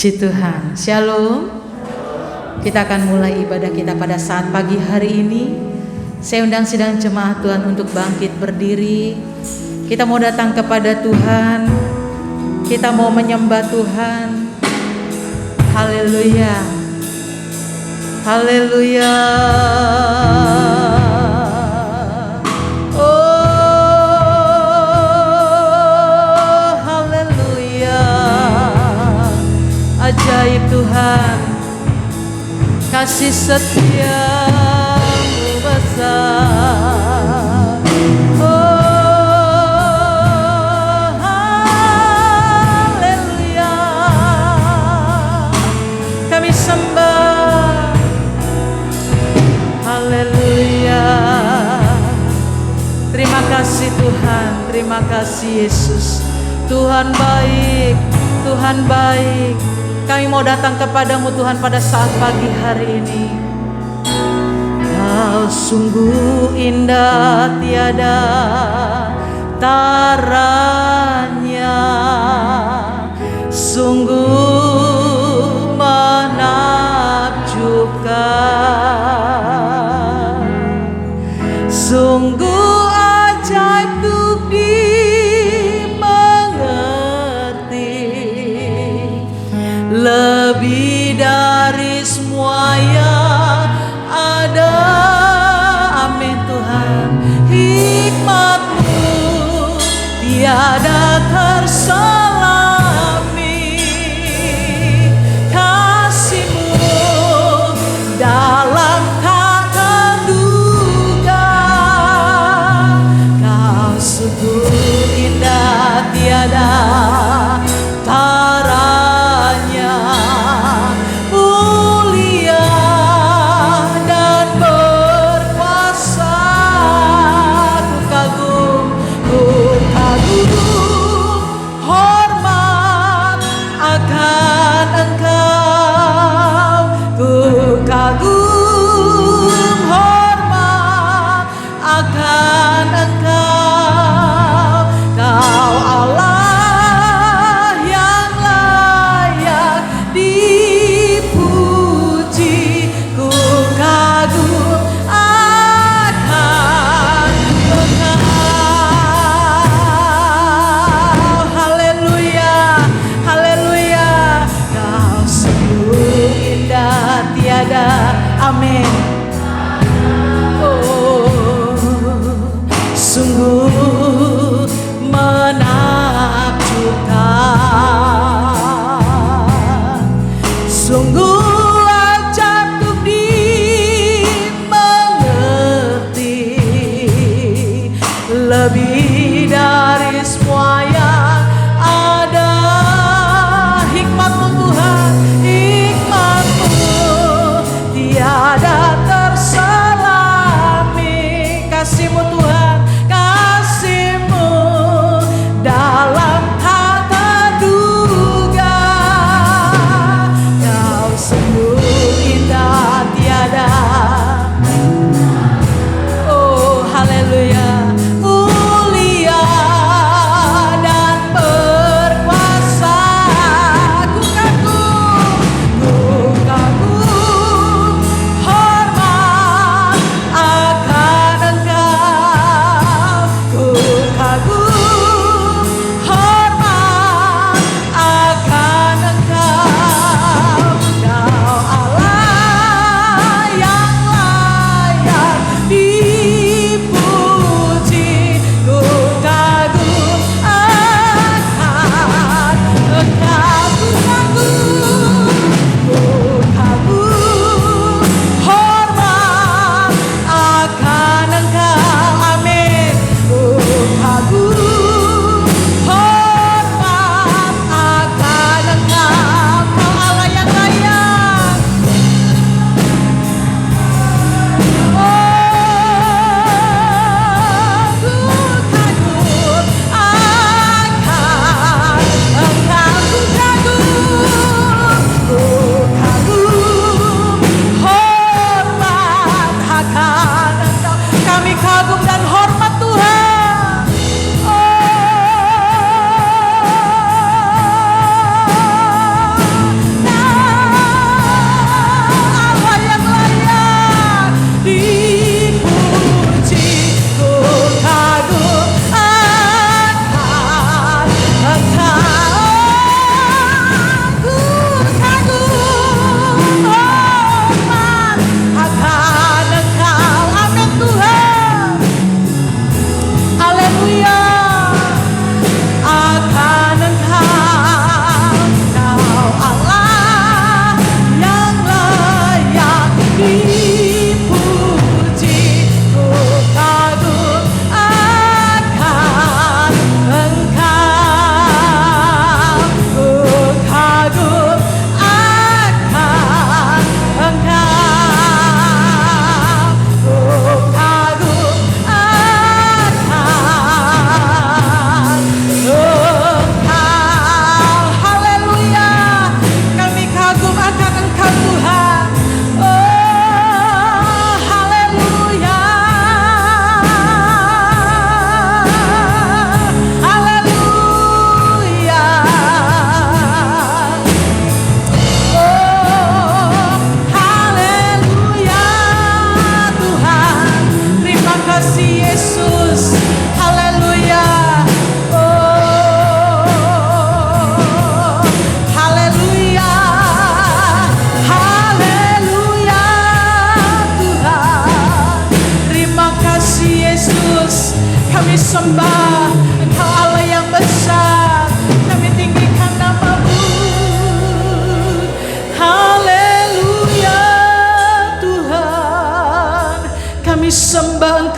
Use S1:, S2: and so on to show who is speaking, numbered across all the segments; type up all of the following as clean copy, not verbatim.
S1: Puji Tuhan, Shalom. Kita akan mulai ibadah kita pada saat pagi hari ini. Saya undang sidang jemaat Tuhan untuk bangkit berdiri. Kita mau datang kepada Tuhan. Kita mau menyembah Tuhan. Haleluya. Haleluya. Ajaib Tuhan, kasih setia-Mu besar. Oh, haleluya. Kami sembah. Haleluya. Terima kasih Tuhan, terima kasih Yesus. Tuhan baik, Tuhan baik. Kami mau datang kepadamu Tuhan pada saat pagi hari ini. Kau sungguh indah tiada taranya, sungguh menakjubkan, sungguh ajaib untuk lebih dari semua yang ada. Amin Tuhan. Hikmat-Mu tiada terselami, kasih-Mu dalam tak terduga. Kau sungguh indah tiada taranya,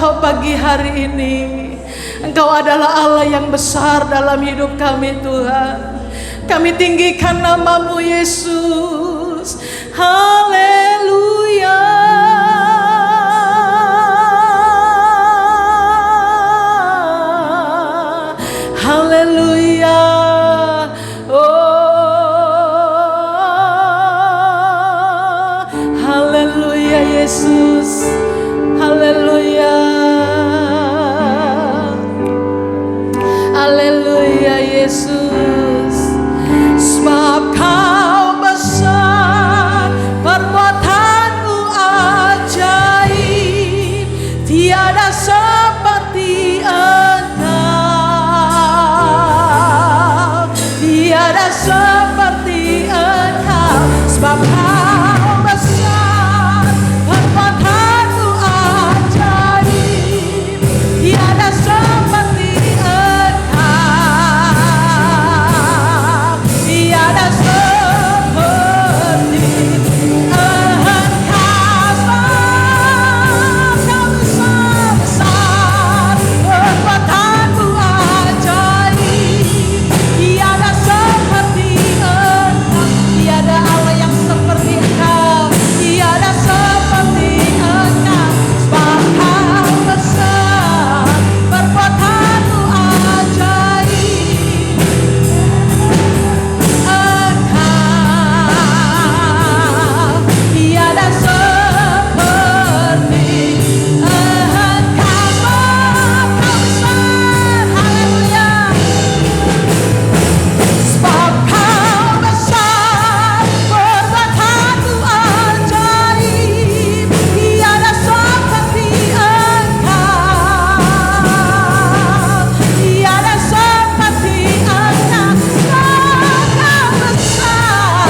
S1: Engkau pagi hari ini, Engkau adalah Allah yang besar dalam hidup kami Tuhan. Kami tinggikan nama-Mu Yesus. Haleluya. Haleluya. Oh, haleluya Yesus. Haleluya. Haleluya Yesus. Sebab Kau besar, perbuatan-Mu ajaib, tiada seperti Engkau, tiada seperti Engkau. Sebab Kau besar, perbuatan-Mu ajaib, tiada seperti Engkau, tiada seperti Engkau. Sebab Kau besar, perbuatan-Mu ajaib, tiada seperti Engkau, tiada Allah yang seperti Engkau, tiada seperti Engkau. Sebab Kau besar, perbuatan-Mu ajaib, Engkau tiada seperti Engkau. Sebab Kau besar, haleluya. Sebab Kau besar, perbuatan-Mu ajaib, tiada seperti Engkau, tiada seperti Engkau. Sebab Kau besar,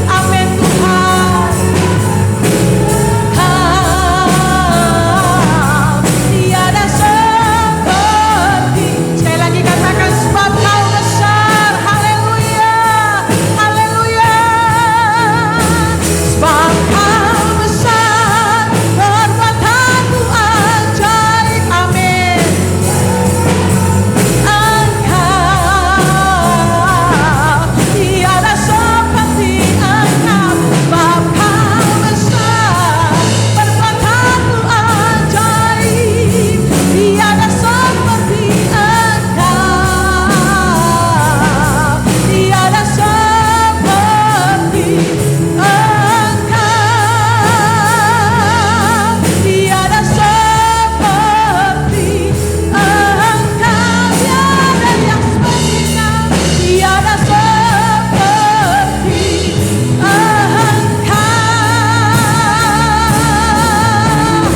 S1: amin Tuhan. Kau tiada seperti. Sekali lagi katakan, sebab Kau besar, haleluya, haleluya. Sebab Kau besar, perbuatan-Mu ajaib, amin. Engkau tiada seperti Engkau. Sebab Kau besar, perbuatan-Mu ajaib, tiada seperti Engkau, tiada seperti Engkau, tiada seperti Engkau, tiada yang seperti Engkau, tiada seperti Engkau.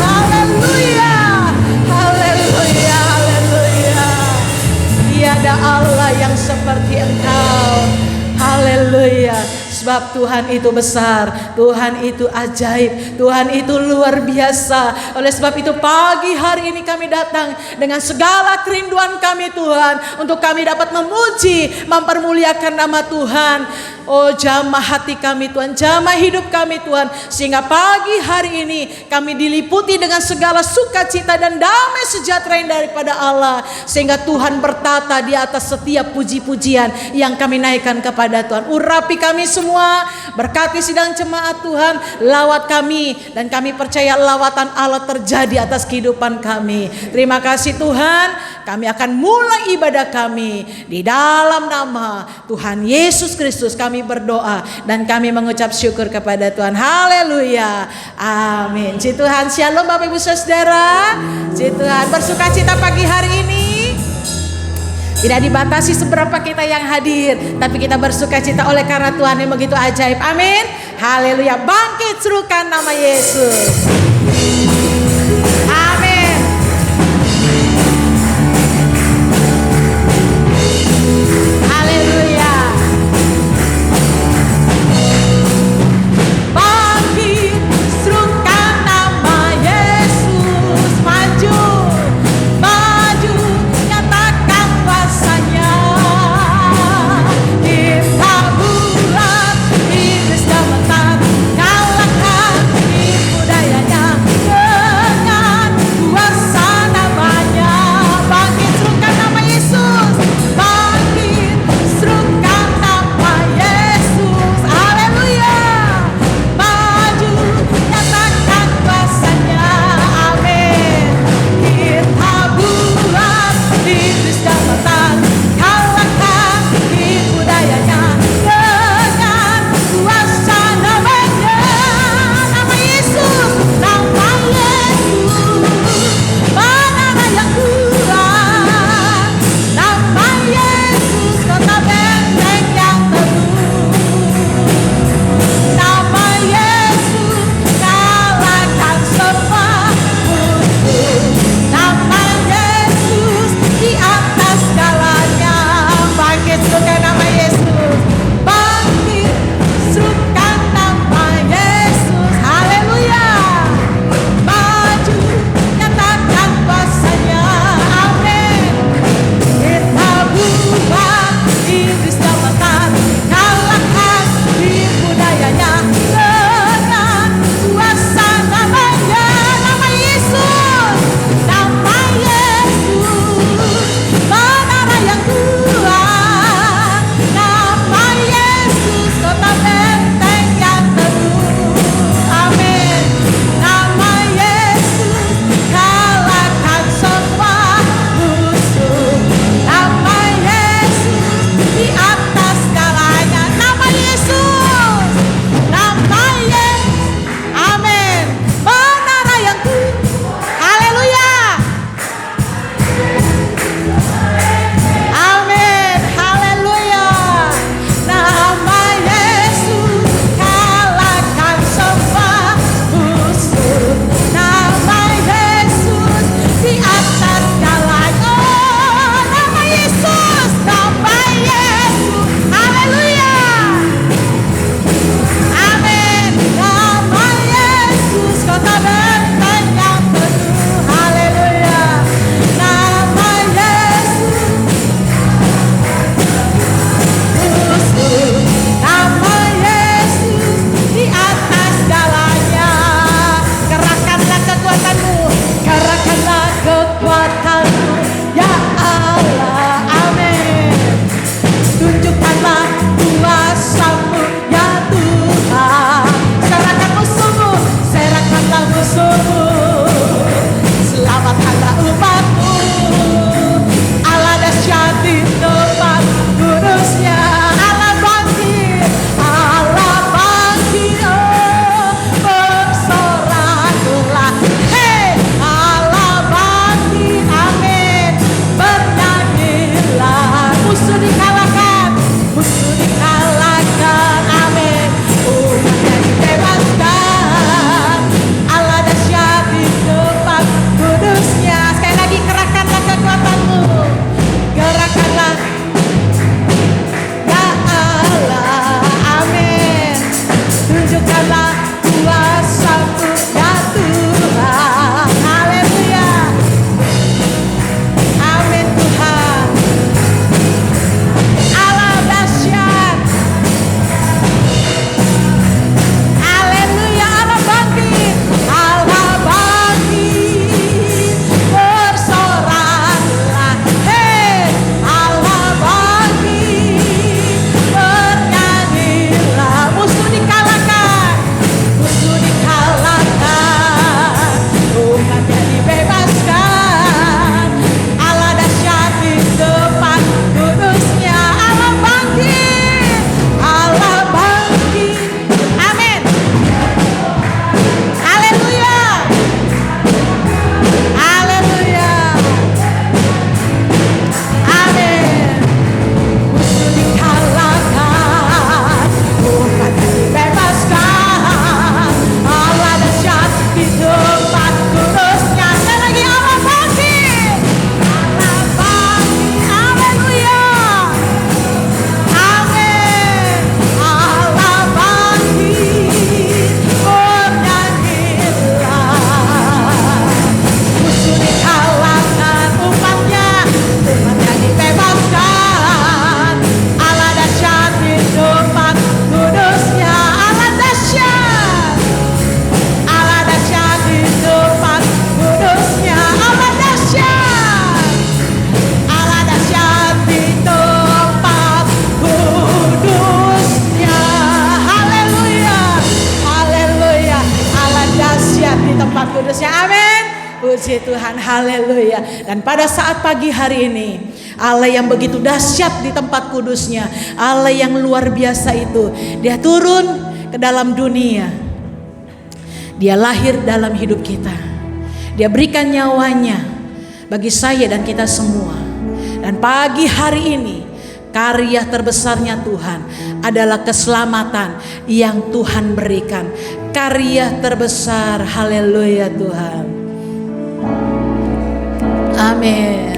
S1: Haleluya, haleluya, haleluya. Tiada Allah yang seperti Engkau. Haleluya. Sebab Tuhan itu besar, Tuhan itu ajaib, Tuhan itu luar biasa. Oleh sebab itu pagi hari ini kami datang dengan segala kerinduan kami Tuhan, untuk kami dapat memuji, mempermuliakan nama Tuhan. Oh, jamah hati kami Tuhan, jamah hidup kami Tuhan, sehingga pagi hari ini kami diliputi dengan segala sukacita dan damai sejahtera yang daripada Allah, sehingga Tuhan bertata di atas setiap puji-pujian yang kami naikkan kepada Tuhan. Urapi kami semua, berkati sidang jemaat Tuhan, lawat kami, dan kami percaya lawatan Allah terjadi atas kehidupan kami. Terima kasih Tuhan, kami akan mulai ibadah kami di dalam nama Tuhan Yesus Kristus. Kami berdoa dan kami mengucap syukur kepada Tuhan. Haleluya, amin. Puji Tuhan. Shalom Bapak Ibu Saudara. Puji Tuhan. Bersukacita pagi hari ini tidak dibatasi seberapa kita yang hadir, tapi kita bersukacita oleh karena Tuhan yang begitu ajaib. Amin. Haleluya. Bangkit serukan nama Yesus. Amin. Haleluya. Bangkit serukan nama Yesus. Maju, maju, nyatakan kuasanya. Kita bulat, iblis dan menang, kalahkan tipu dayanya. kasih Tuhan, haleluya. Dan pada saat pagi hari ini, Allah yang begitu dahsyat di tempat kudusnya, Allah yang luar biasa itu, dia turun ke dalam dunia. Dia lahir dalam hidup kita. Dia berikan nyawanya bagi saya dan kita semua. Dan pagi hari ini, karya terbesarnya Tuhan adalah keselamatan yang Tuhan berikan. Karya terbesar, haleluya Tuhan. Amin.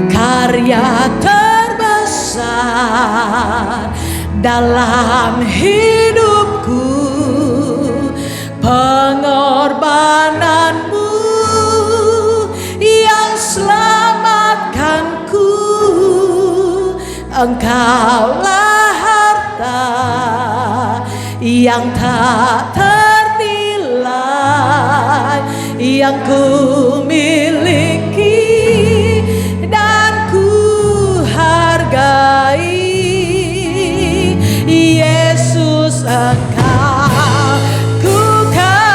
S1: Karya terbesar dalam hidupku, pengorbananmu yang selamatkanku. Engkaulah harta yang tak ternilai yang ku miliki dan ku hargai. Yesus, Engkau ku karya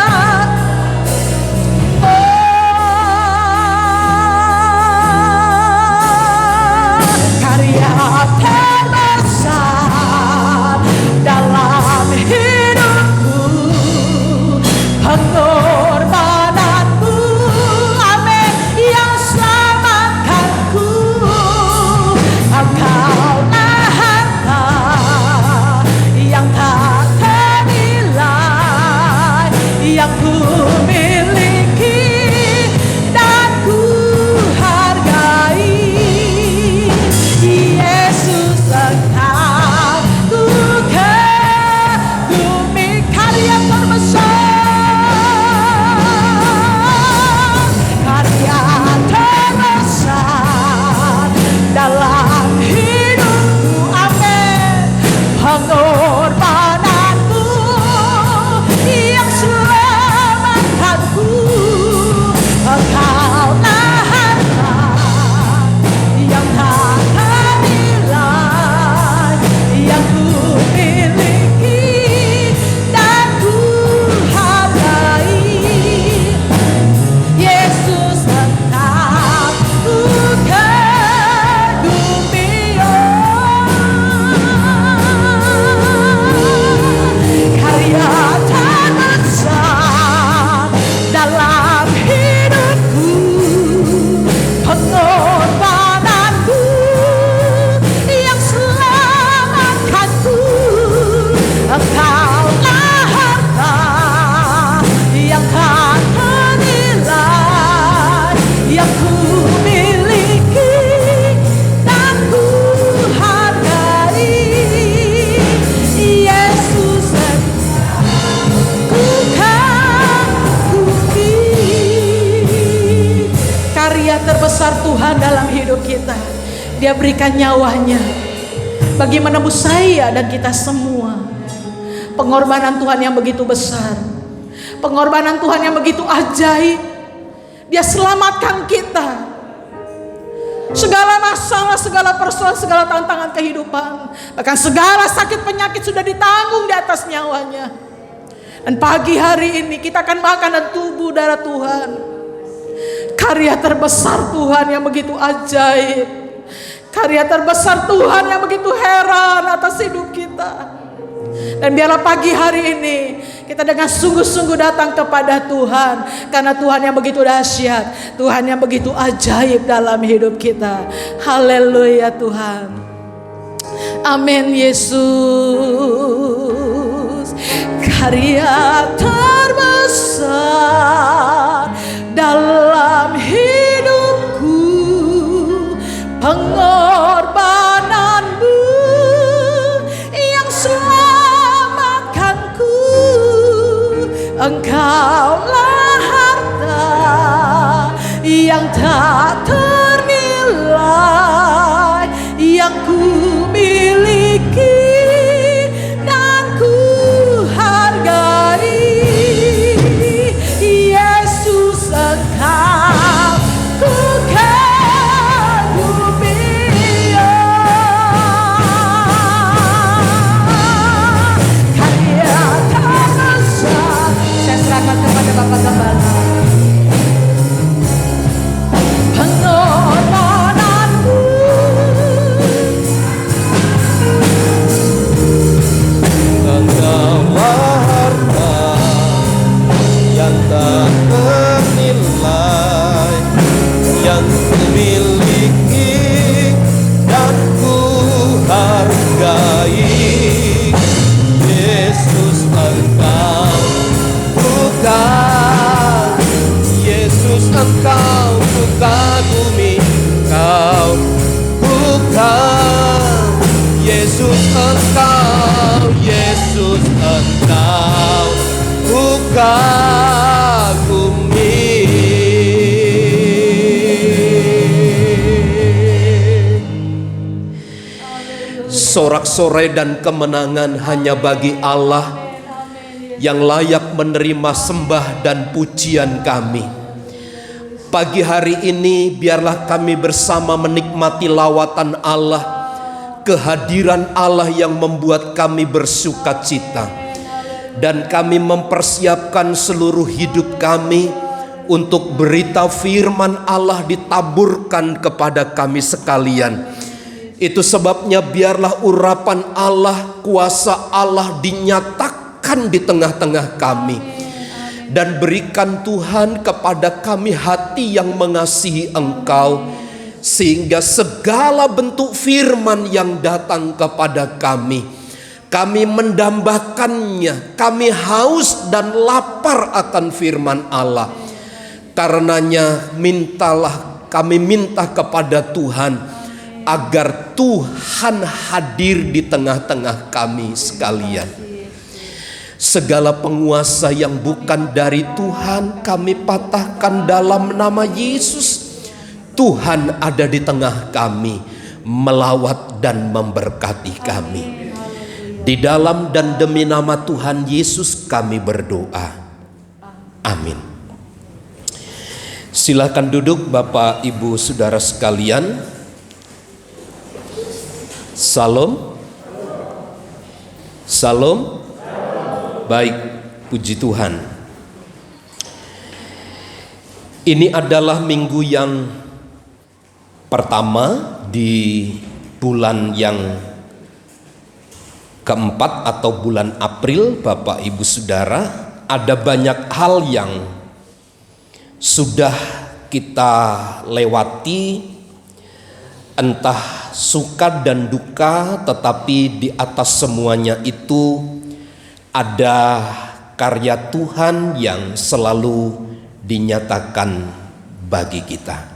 S1: terbesar dalam hidupku, pengorbananmu, amin, yang selamatkanku. Engkaulah harta yang tak ternilai yang ku miliki dan ku hargai. Yesus, Engkau ku kagumi, karya terbesar, karya terbesar dalam hidupku, amin, pengorbananmu yang selamatkanku. Engkaulah harta yang tak ternilai yang ku miliki dan ku hargai. Yesus, Engkau ku kagumi, karya terbesar dalam hidupku, pengorbananmu yang selamatkanku. Engkaulah harta yang tak ternilai yang ku miliki dan ku hargai. Yesus, ku kagumi. Karya terbesar Tuhan dalam hidup kita, Dia berikan nyawanya bagi menebus saya dan kita semua. Pengorbanan Tuhan yang begitu besar, pengorbanan Tuhan yang begitu ajaib. Dia selamatkan kita. Segala masalah, segala persoalan, segala tantangan kehidupan, bahkan segala sakit penyakit sudah ditanggung di atas nyawanya. Dan pagi hari ini kita akan makan dan tubuh darah Tuhan. Karya terbesar Tuhan yang begitu ajaib, karya terbesar Tuhan yang begitu heran atas hidup kita. Dan biarlah pagi hari ini kita dengan sungguh-sungguh datang kepada Tuhan, karena Tuhan yang begitu dahsyat, Tuhan yang begitu ajaib dalam hidup kita. Haleluya Tuhan. Amin Yesus. Karya terbesar dalam hidupku, pengorbananmu yang selamatkanku. Engkaulah harta yang tak ternilai yang ku miliki dan ku hargai. Yesus, Engkau ku kagumi. Karya terbesar, saya serahkan
S2: Yesus Engkau ku kagumi. Sorak-sorai dan kemenangan hanya bagi Allah yang layak menerima sembah dan pujian kami. Pagi hari ini biarlah kami bersama menikmati lawatan Allah, kehadiran Allah yang membuat kami bersukacita. Dan kami mempersiapkan seluruh hidup kami untuk berita firman Allah ditaburkan kepada kami sekalian. Itu sebabnya biarlah urapan Allah, kuasa Allah dinyatakan di tengah-tengah kami. Dan berikan Tuhan kepada kami hati yang mengasihi Engkau, sehingga segala bentuk firman yang datang kepada kami mendambakannya, kami haus dan lapar akan firman Allah. Karenanya kami minta kepada Tuhan agar Tuhan hadir di tengah-tengah kami sekalian. Segala penguasa yang bukan dari Tuhan kami patahkan dalam nama Yesus. Tuhan ada di tengah kami, melawat dan memberkati kami. Di dalam dan demi nama Tuhan Yesus kami berdoa. Amin. Silakan duduk Bapak Ibu Saudara sekalian. Salam. Salam. Baik, puji Tuhan. Ini adalah minggu yang pertama di bulan yang keempat atau bulan April. Bapak Ibu Saudara, ada banyak hal yang sudah kita lewati, entah suka dan duka, tetapi di atas semuanya itu ada karya Tuhan yang selalu dinyatakan bagi kita.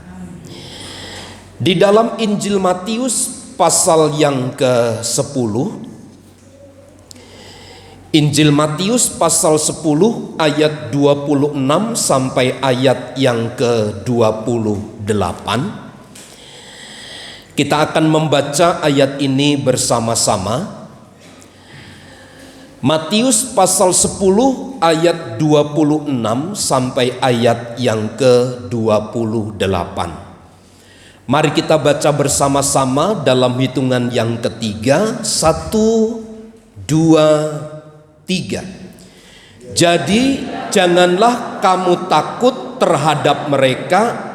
S2: Di dalam Injil Matius pasal yang ke-10, Injil Matius pasal 10 ayat 26 sampai ayat yang ke-28. Kita akan membaca ayat ini bersama-sama. Matius pasal 10 ayat 26 sampai ayat yang ke-28. Mari kita baca bersama-sama dalam hitungan yang ketiga. 1, 2, 3. Jadi janganlah kamu takut terhadap mereka,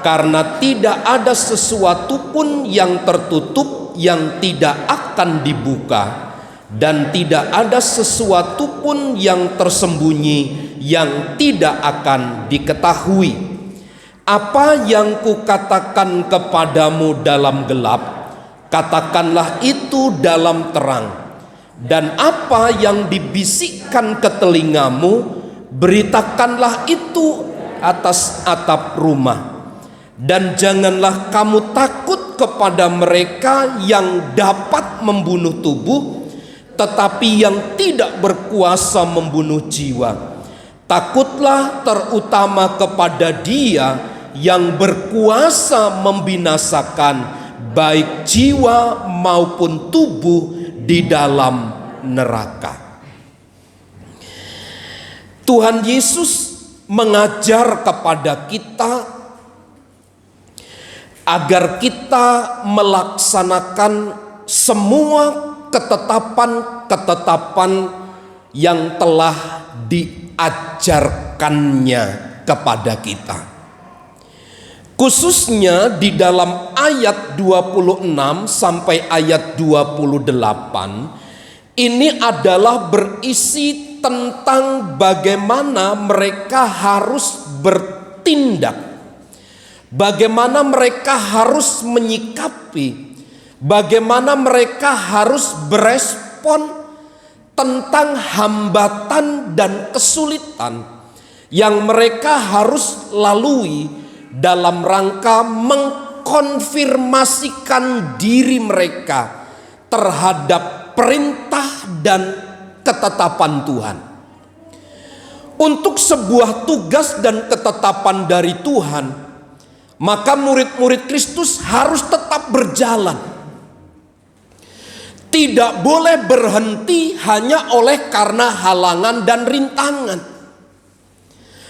S2: karena tidak ada sesuatu pun yang tertutup yang tidak akan dibuka, dan tidak ada sesuatu pun yang tersembunyi yang tidak akan diketahui. Apa yang kukatakan kepadamu dalam gelap, katakanlah itu dalam terang. Dan apa yang dibisikkan ke telingamu, beritakanlah itu atas atap rumah. Dan janganlah kamu takut kepada mereka yang dapat membunuh tubuh, tetapi yang tidak berkuasa membunuh jiwa. Takutlah terutama kepada Dia yang berkuasa membinasakan baik jiwa maupun tubuh di dalam neraka. Tuhan Yesus mengajar kepada kita agar kita melaksanakan semua ketetapan-ketetapan yang telah diajarkannya kepada kita. Khususnya di dalam ayat 26 sampai ayat 28, ini adalah berisi tentang bagaimana mereka harus bertindak, bagaimana mereka harus menyikapi, bagaimana mereka harus berespon tentang hambatan dan kesulitan yang mereka harus lalui dalam rangka mengkonfirmasikan diri mereka terhadap perintah dan ketetapan Tuhan. Untuk sebuah tugas dan ketetapan dari Tuhan, maka murid-murid Kristus harus tetap berjalan. Tidak boleh berhenti hanya oleh karena halangan dan rintangan.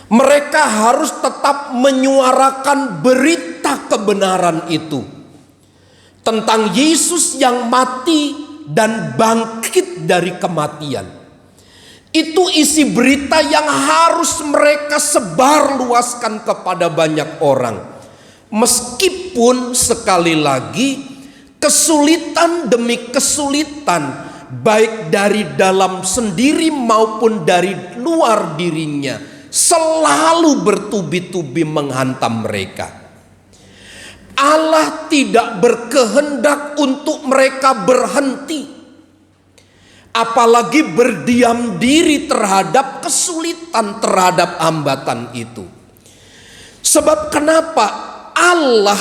S2: Mereka harus tetap menyuarakan berita kebenaran itu tentang Yesus yang mati dan bangkit dari kematian. Itu isi berita yang harus mereka sebarluaskan kepada banyak orang. Meskipun sekali lagi kesulitan demi kesulitan, baik dari dalam sendiri maupun dari luar dirinya, selalu bertubi-tubi menghantam mereka. Allah tidak berkehendak untuk mereka berhenti, apalagi berdiam diri terhadap kesulitan, terhadap hambatan itu. Sebab kenapa Allah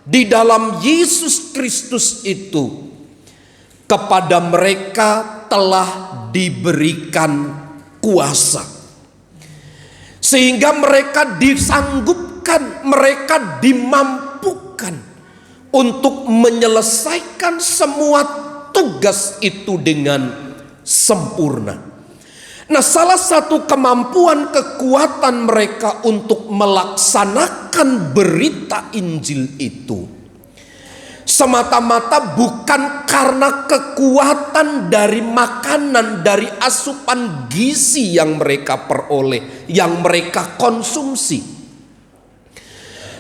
S2: di dalam Yesus Kristus itu kepada mereka telah diberikan kuasa, sehingga mereka disanggupkan, mereka dimampukan untuk menyelesaikan semua tugas itu dengan sempurna. Nah, salah satu kemampuan kekuatan mereka untuk melaksanakan berita Injil itu semata-mata bukan karena kekuatan dari makanan, dari asupan gizi yang mereka peroleh, yang mereka konsumsi,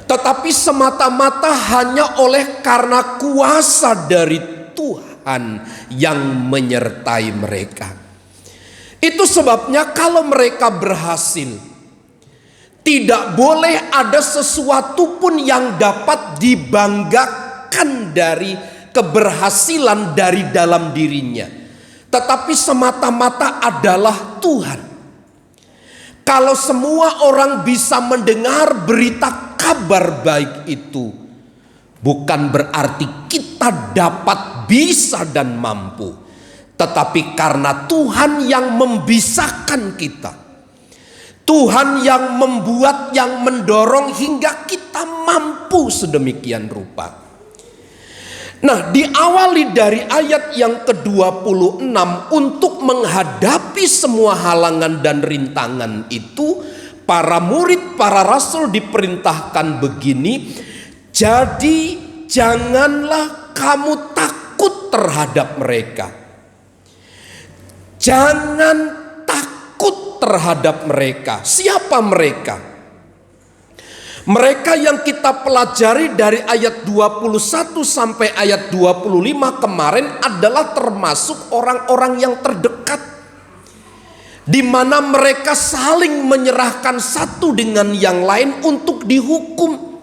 S2: tetapi semata-mata hanya oleh karena kuasa dari Tuhan yang menyertai mereka. Itu sebabnya kalau mereka berhasil, tidak boleh ada sesuatu pun yang dapat dibanggakan dari keberhasilan dari dalam dirinya, tetapi semata-mata adalah Tuhan. Kalau semua orang bisa mendengar berita kabar baik itu, bukan berarti kita dapat, bisa dan mampu, tetapi karena Tuhan yang membisahkan kita, Tuhan yang membuat, yang mendorong hingga kita mampu sedemikian rupa. Nah, diawali dari ayat yang ke-26, untuk menghadapi semua halangan dan rintangan itu, para murid, para rasul diperintahkan begini, jadi janganlah kamu takut terhadap mereka. Jangan takut terhadap mereka. Siapa mereka? Mereka yang kita pelajari dari ayat 21 sampai ayat 25 kemarin adalah termasuk orang-orang yang terdekat, di mana mereka saling menyerahkan satu dengan yang lain untuk dihukum,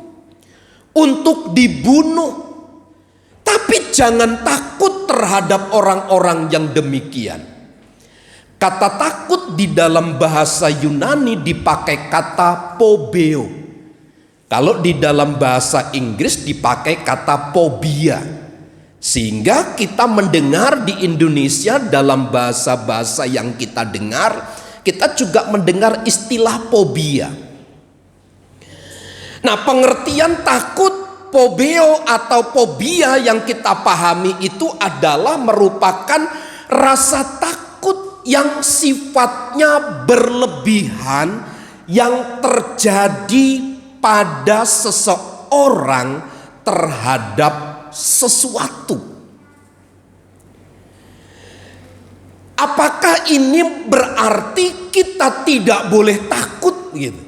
S2: untuk dibunuh. Tapi jangan takut terhadap orang-orang yang demikian. Kata takut di dalam bahasa Yunani dipakai kata phobeo. Kalau di dalam bahasa Inggris dipakai kata phobia. Sehingga kita mendengar di Indonesia dalam bahasa-bahasa yang kita dengar, kita juga mendengar istilah phobia. Nah, pengertian takut, phobeo atau phobia yang kita pahami itu adalah merupakan rasa takut yang sifatnya berlebihan yang terjadi pada seseorang terhadap sesuatu. Apakah ini berarti kita tidak boleh takut gitu?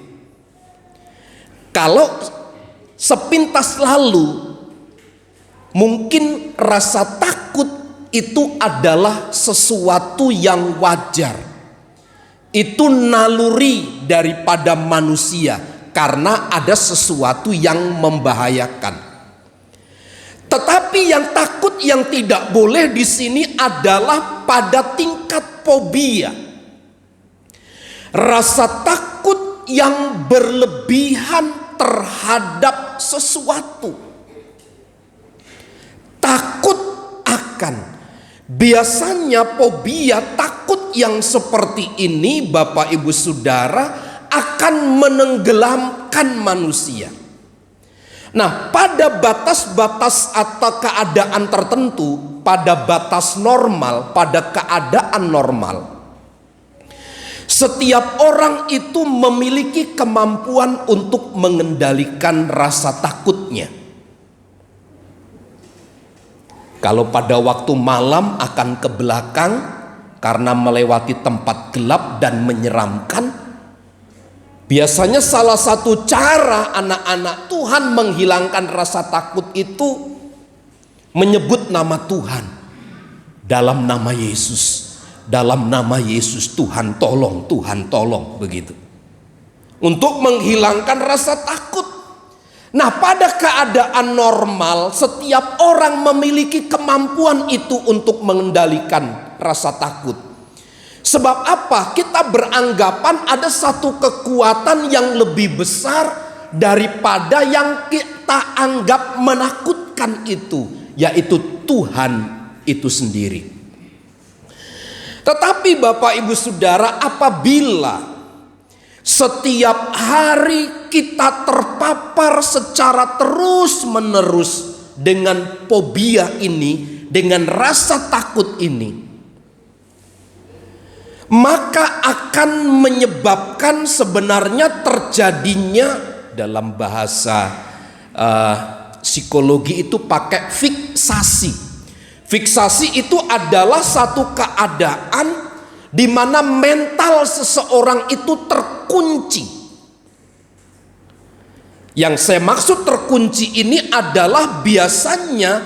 S2: Kalau sepintas lalu mungkin rasa takut itu adalah sesuatu yang wajar. Itu naluri daripada manusia. Karena ada sesuatu yang membahayakan. Tetapi yang takut yang tidak boleh di sini adalah pada tingkat fobia. Rasa takut yang berlebihan terhadap sesuatu. Takut akan Biasanya fobia, takut yang seperti ini, Bapak Ibu Saudara, akan menenggelamkan manusia. Nah, pada batas-batas atau keadaan tertentu, pada batas normal, pada keadaan normal, setiap orang itu memiliki kemampuan untuk mengendalikan rasa takutnya. Kalau pada waktu malam akan ke belakang karena melewati tempat gelap dan menyeramkan. Biasanya salah satu cara anak-anak Tuhan menghilangkan rasa takut itu menyebut nama Tuhan. Dalam nama Yesus, dalam nama Yesus, Tuhan tolong, begitu. Untuk menghilangkan rasa takut. Nah, pada keadaan normal, setiap orang memiliki kemampuan itu untuk mengendalikan rasa takut. Sebab apa? Kita beranggapan ada satu kekuatan yang lebih besar daripada yang kita anggap menakutkan itu, yaitu Tuhan itu sendiri. Tetapi Bapak Ibu Saudara, apabila setiap hari kita terpapar secara terus-menerus dengan fobia ini, dengan rasa takut ini, maka akan menyebabkan sebenarnya terjadinya, dalam bahasa psikologi itu pakai fiksasi. Fiksasi itu adalah satu keadaan di mana mental seseorang itu terkunci. Yang saya maksud terkunci ini adalah biasanya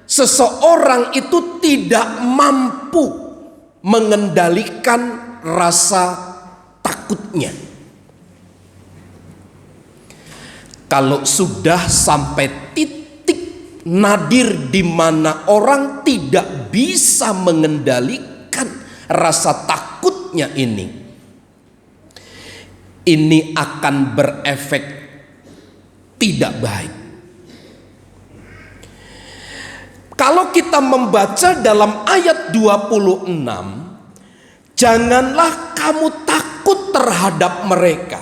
S2: seseorang itu tidak mampu mengendalikan rasa takutnya. Kalau sudah sampai titik nadir di mana orang tidak bisa mengendalikan rasa takutnya ini akan berefek tidak baik. Kalau kita membaca dalam ayat 26, janganlah kamu takut terhadap mereka.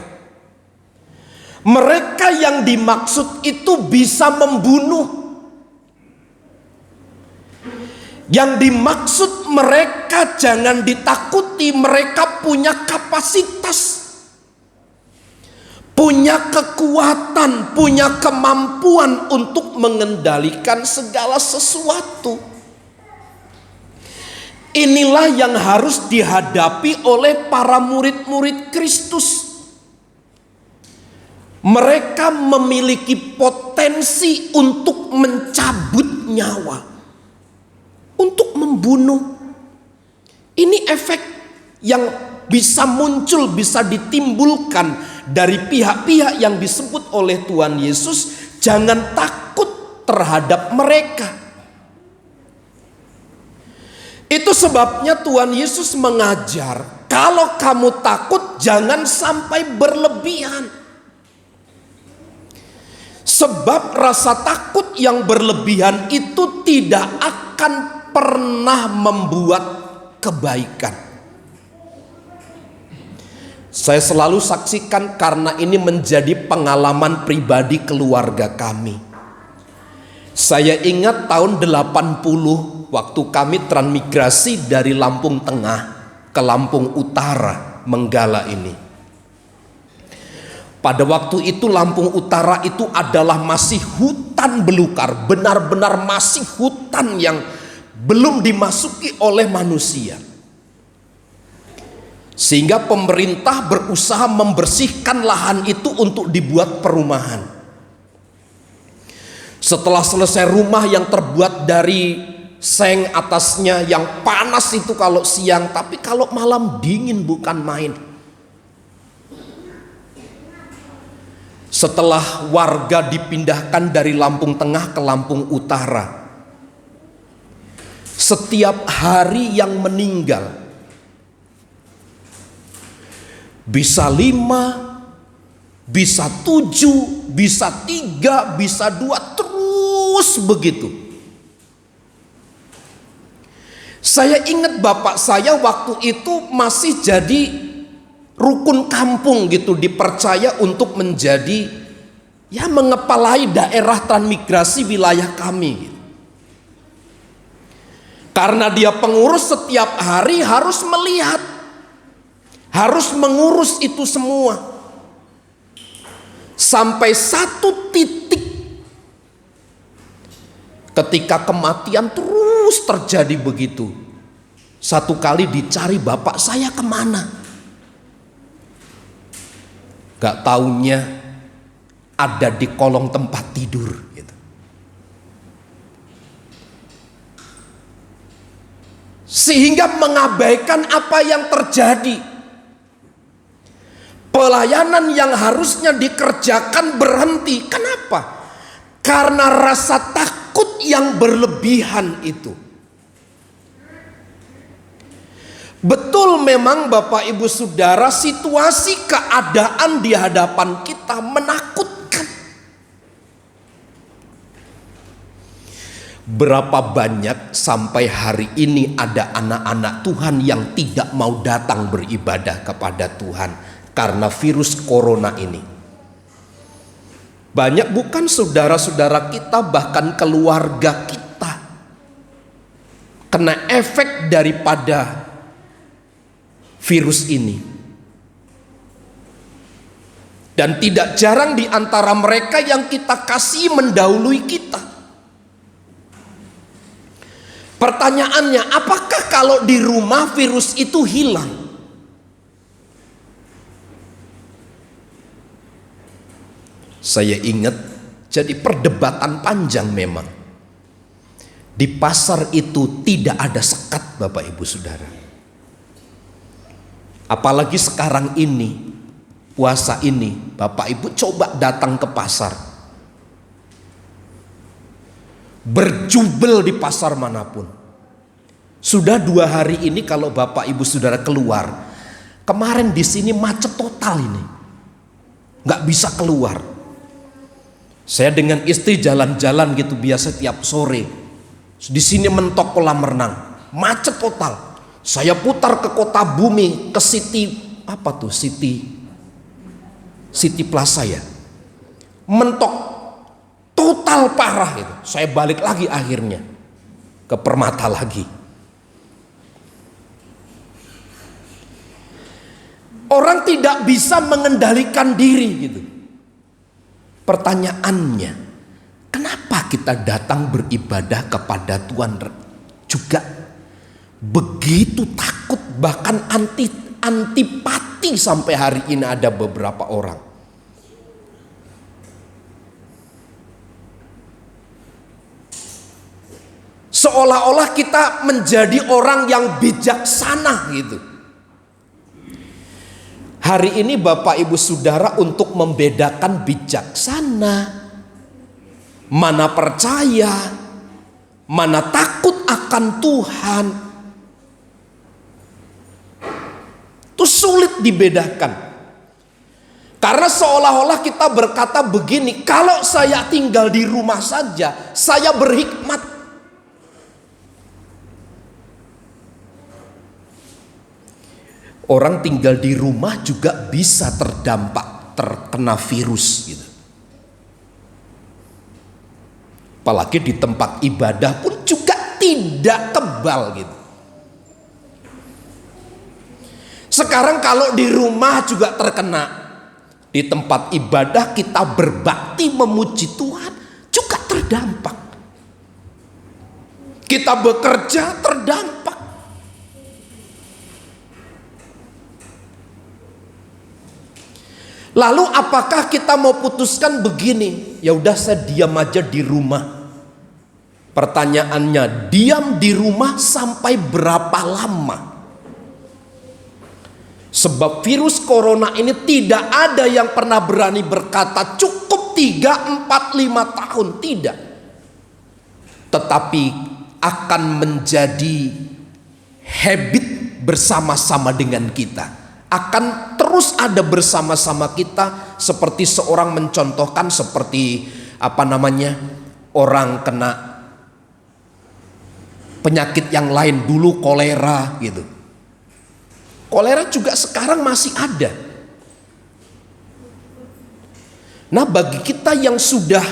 S2: Mereka yang dimaksud itu bisa membunuh. Yang dimaksud mereka jangan ditakuti, mereka punya kapasitas, punya kekuatan, punya kemampuan untuk mengendalikan segala sesuatu. Inilah yang harus dihadapi oleh para murid-murid Kristus. Mereka memiliki potensi untuk mencabut nyawa, untuk membunuh. Ini efek yang bisa muncul, bisa ditimbulkan dari pihak-pihak yang disebut oleh Tuhan Yesus. Jangan takut terhadap mereka. Itu sebabnya Tuhan Yesus mengajar, kalau kamu takut jangan sampai berlebihan. Sebab rasa takut yang berlebihan itu tidak akan pernah membuat kebaikan. Saya selalu saksikan karena ini menjadi pengalaman pribadi keluarga kami. Saya ingat tahun 80 waktu kami transmigrasi dari Lampung Tengah ke Lampung Utara, Menggala ini. Pada waktu itu Lampung Utara itu adalah masih hutan belukar, benar-benar masih hutan yang belum dimasuki oleh manusia. Sehingga pemerintah berusaha membersihkan lahan itu untuk dibuat perumahan. Setelah selesai rumah yang terbuat dari seng atasnya yang panas itu kalau siang, tapi kalau malam dingin bukan main. Setelah warga dipindahkan dari Lampung Tengah ke Lampung Utara, setiap hari yang meninggal bisa 5, bisa 7, bisa 3, bisa 2, terus begitu. Saya ingat bapak saya waktu itu masih jadi rukun kampung gitu, dipercaya untuk menjadi mengepalai daerah transmigrasi wilayah kami. Karena dia pengurus, setiap hari harus melihat, harus mengurus itu semua. Sampai satu titik ketika kematian terus terjadi begitu. Satu kali dicari bapak saya kemana. Gak taunya ada di kolong tempat tidur gitu. Sehingga mengabaikan apa yang terjadi. Pelayanan yang harusnya dikerjakan berhenti. Kenapa? Karena rasa takut yang berlebihan itu. Betul memang Bapak Ibu Saudara, situasi keadaan di hadapan kita menakutkan. Berapa banyak sampai hari ini ada anak-anak Tuhan yang tidak mau datang beribadah kepada Tuhan karena virus corona ini. Banyak bukan saudara-saudara kita, bahkan keluarga kita kena efek daripada virus ini. Dan tidak jarang di antara mereka yang kita kasih mendahului kita. Pertanyaannya, apakah kalau di rumah virus itu hilang? Saya ingat jadi perdebatan panjang memang. Di pasar itu tidak ada sekat Bapak Ibu Saudara. Apalagi sekarang ini, puasa ini, Bapak Ibu coba datang ke pasar. Berjubel di pasar manapun. Sudah 2 hari ini kalau Bapak Ibu Saudara keluar. Kemarin di sini macet total ini. Nggak bisa keluar. Saya dengan istri jalan-jalan gitu biasa tiap sore. Di sini mentok kolam renang, macet total. Saya putar ke Kota Bumi, ke City Plaza ya. Mentok total parah itu. Saya balik lagi akhirnya ke Permata lagi. Orang tidak bisa mengendalikan diri gitu. Pertanyaannya, kenapa kita datang beribadah kepada Tuhan juga begitu takut, bahkan antipati sampai hari ini ada beberapa orang. Seolah-olah kita menjadi orang yang bijaksana gitu. Hari ini Bapak Ibu Saudara untuk membedakan bijaksana, mana percaya, mana takut akan Tuhan, itu sulit dibedakan. Karena seolah-olah kita berkata begini, kalau saya tinggal di rumah saja, saya berhikmat. Orang tinggal di rumah juga bisa terkena virus gitu. Apalagi di tempat ibadah pun juga tidak kebal gitu. Sekarang kalau di rumah juga terkena, di tempat ibadah kita berbakti memuji Tuhan juga terdampak. Kita bekerja terdampak. Lalu apakah kita mau putuskan begini, ya udah saya diam aja di rumah? Pertanyaannya, diam di rumah sampai berapa lama? Sebab virus corona ini tidak ada yang pernah berani berkata cukup 3, 4, 5 tahun, tidak. Tetapi akan menjadi habit bersama-sama dengan kita. Akan terus ada bersama-sama kita, seperti seorang mencontohkan seperti orang kena Penyakit yang lain dulu kolera gitu. Kolera juga sekarang masih ada. Nah, bagi kita yang sudah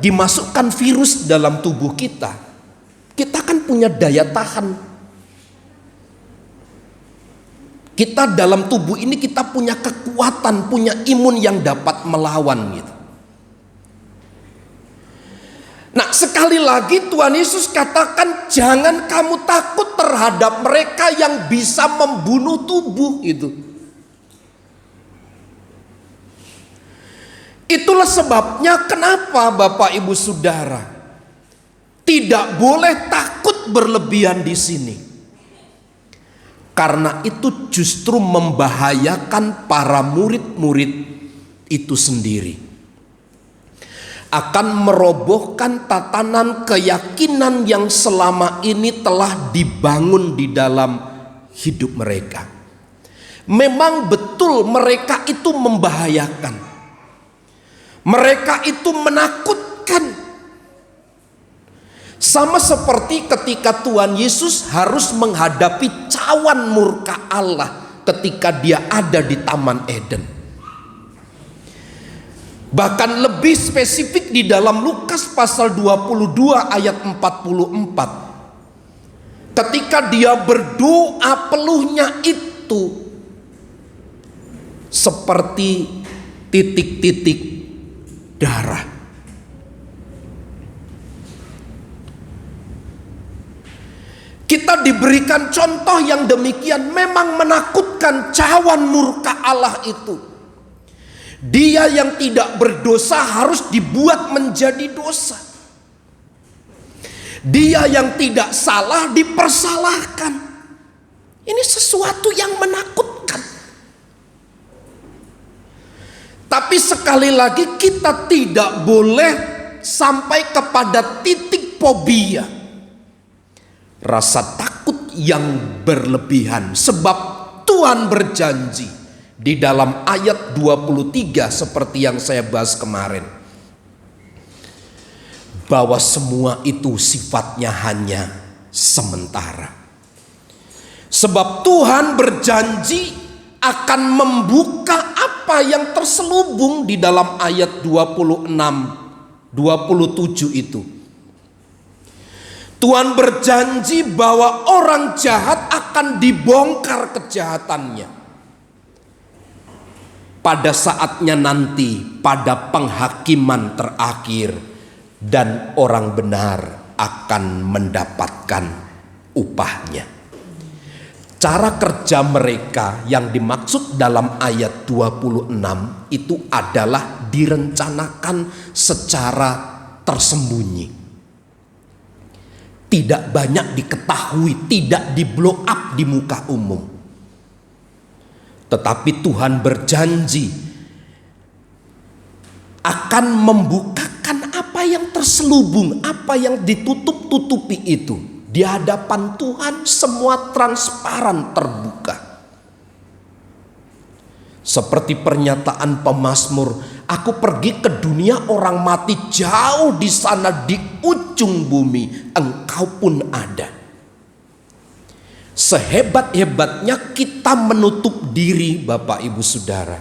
S2: dimasukkan virus dalam tubuh kita, kita kan punya daya tahan. Kita dalam tubuh ini kita punya kekuatan, punya imun yang dapat melawan gitu. Nah, sekali lagi Tuhan Yesus katakan jangan kamu takut terhadap mereka yang bisa membunuh tubuh itu. Itulah sebabnya kenapa Bapak Ibu Saudara tidak boleh takut berlebihan di sini. Karena itu justru membahayakan para murid-murid itu sendiri. Akan merobohkan tatanan keyakinan yang selama ini telah dibangun di dalam hidup mereka. Memang betul mereka itu membahayakan. Mereka itu menakutkan. Sama seperti ketika Tuhan Yesus harus menghadapi cawan murka Allah ketika dia ada di Taman Eden. Bahkan lebih spesifik di dalam Lukas pasal 22 ayat 44. Ketika dia berdoa peluhnya itu seperti titik-titik darah. Kita diberikan contoh yang demikian, memang menakutkan cawan murka Allah itu. Dia yang tidak berdosa harus dibuat menjadi dosa. Dia yang tidak salah dipersalahkan. Ini sesuatu yang menakutkan. Tapi sekali lagi kita tidak boleh sampai kepada titik fobia. Rasa takut yang berlebihan. Sebab Tuhan berjanji di dalam ayat 23 seperti yang saya bahas kemarin, bahwa semua itu sifatnya hanya sementara. Sebab Tuhan berjanji akan membuka apa yang terselubung di dalam ayat 26, 27 itu. Tuhan berjanji bahwa orang jahat akan dibongkar kejahatannya. Pada saatnya nanti, pada penghakiman terakhir, dan orang benar akan mendapatkan upahnya. Cara kerja mereka yang dimaksud dalam ayat 26 itu adalah direncanakan secara tersembunyi. Tidak banyak diketahui, tidak di blow up di muka umum. Tetapi Tuhan berjanji akan membukakan apa yang terselubung, apa yang ditutup-tutupi itu. Di hadapan Tuhan semua transparan terbuka. Seperti pernyataan pemazmur, aku pergi ke dunia orang mati, jauh di sana di ujung bumi, engkau pun ada. Sehebat-hebatnya kita menutup diri Bapak Ibu Saudara,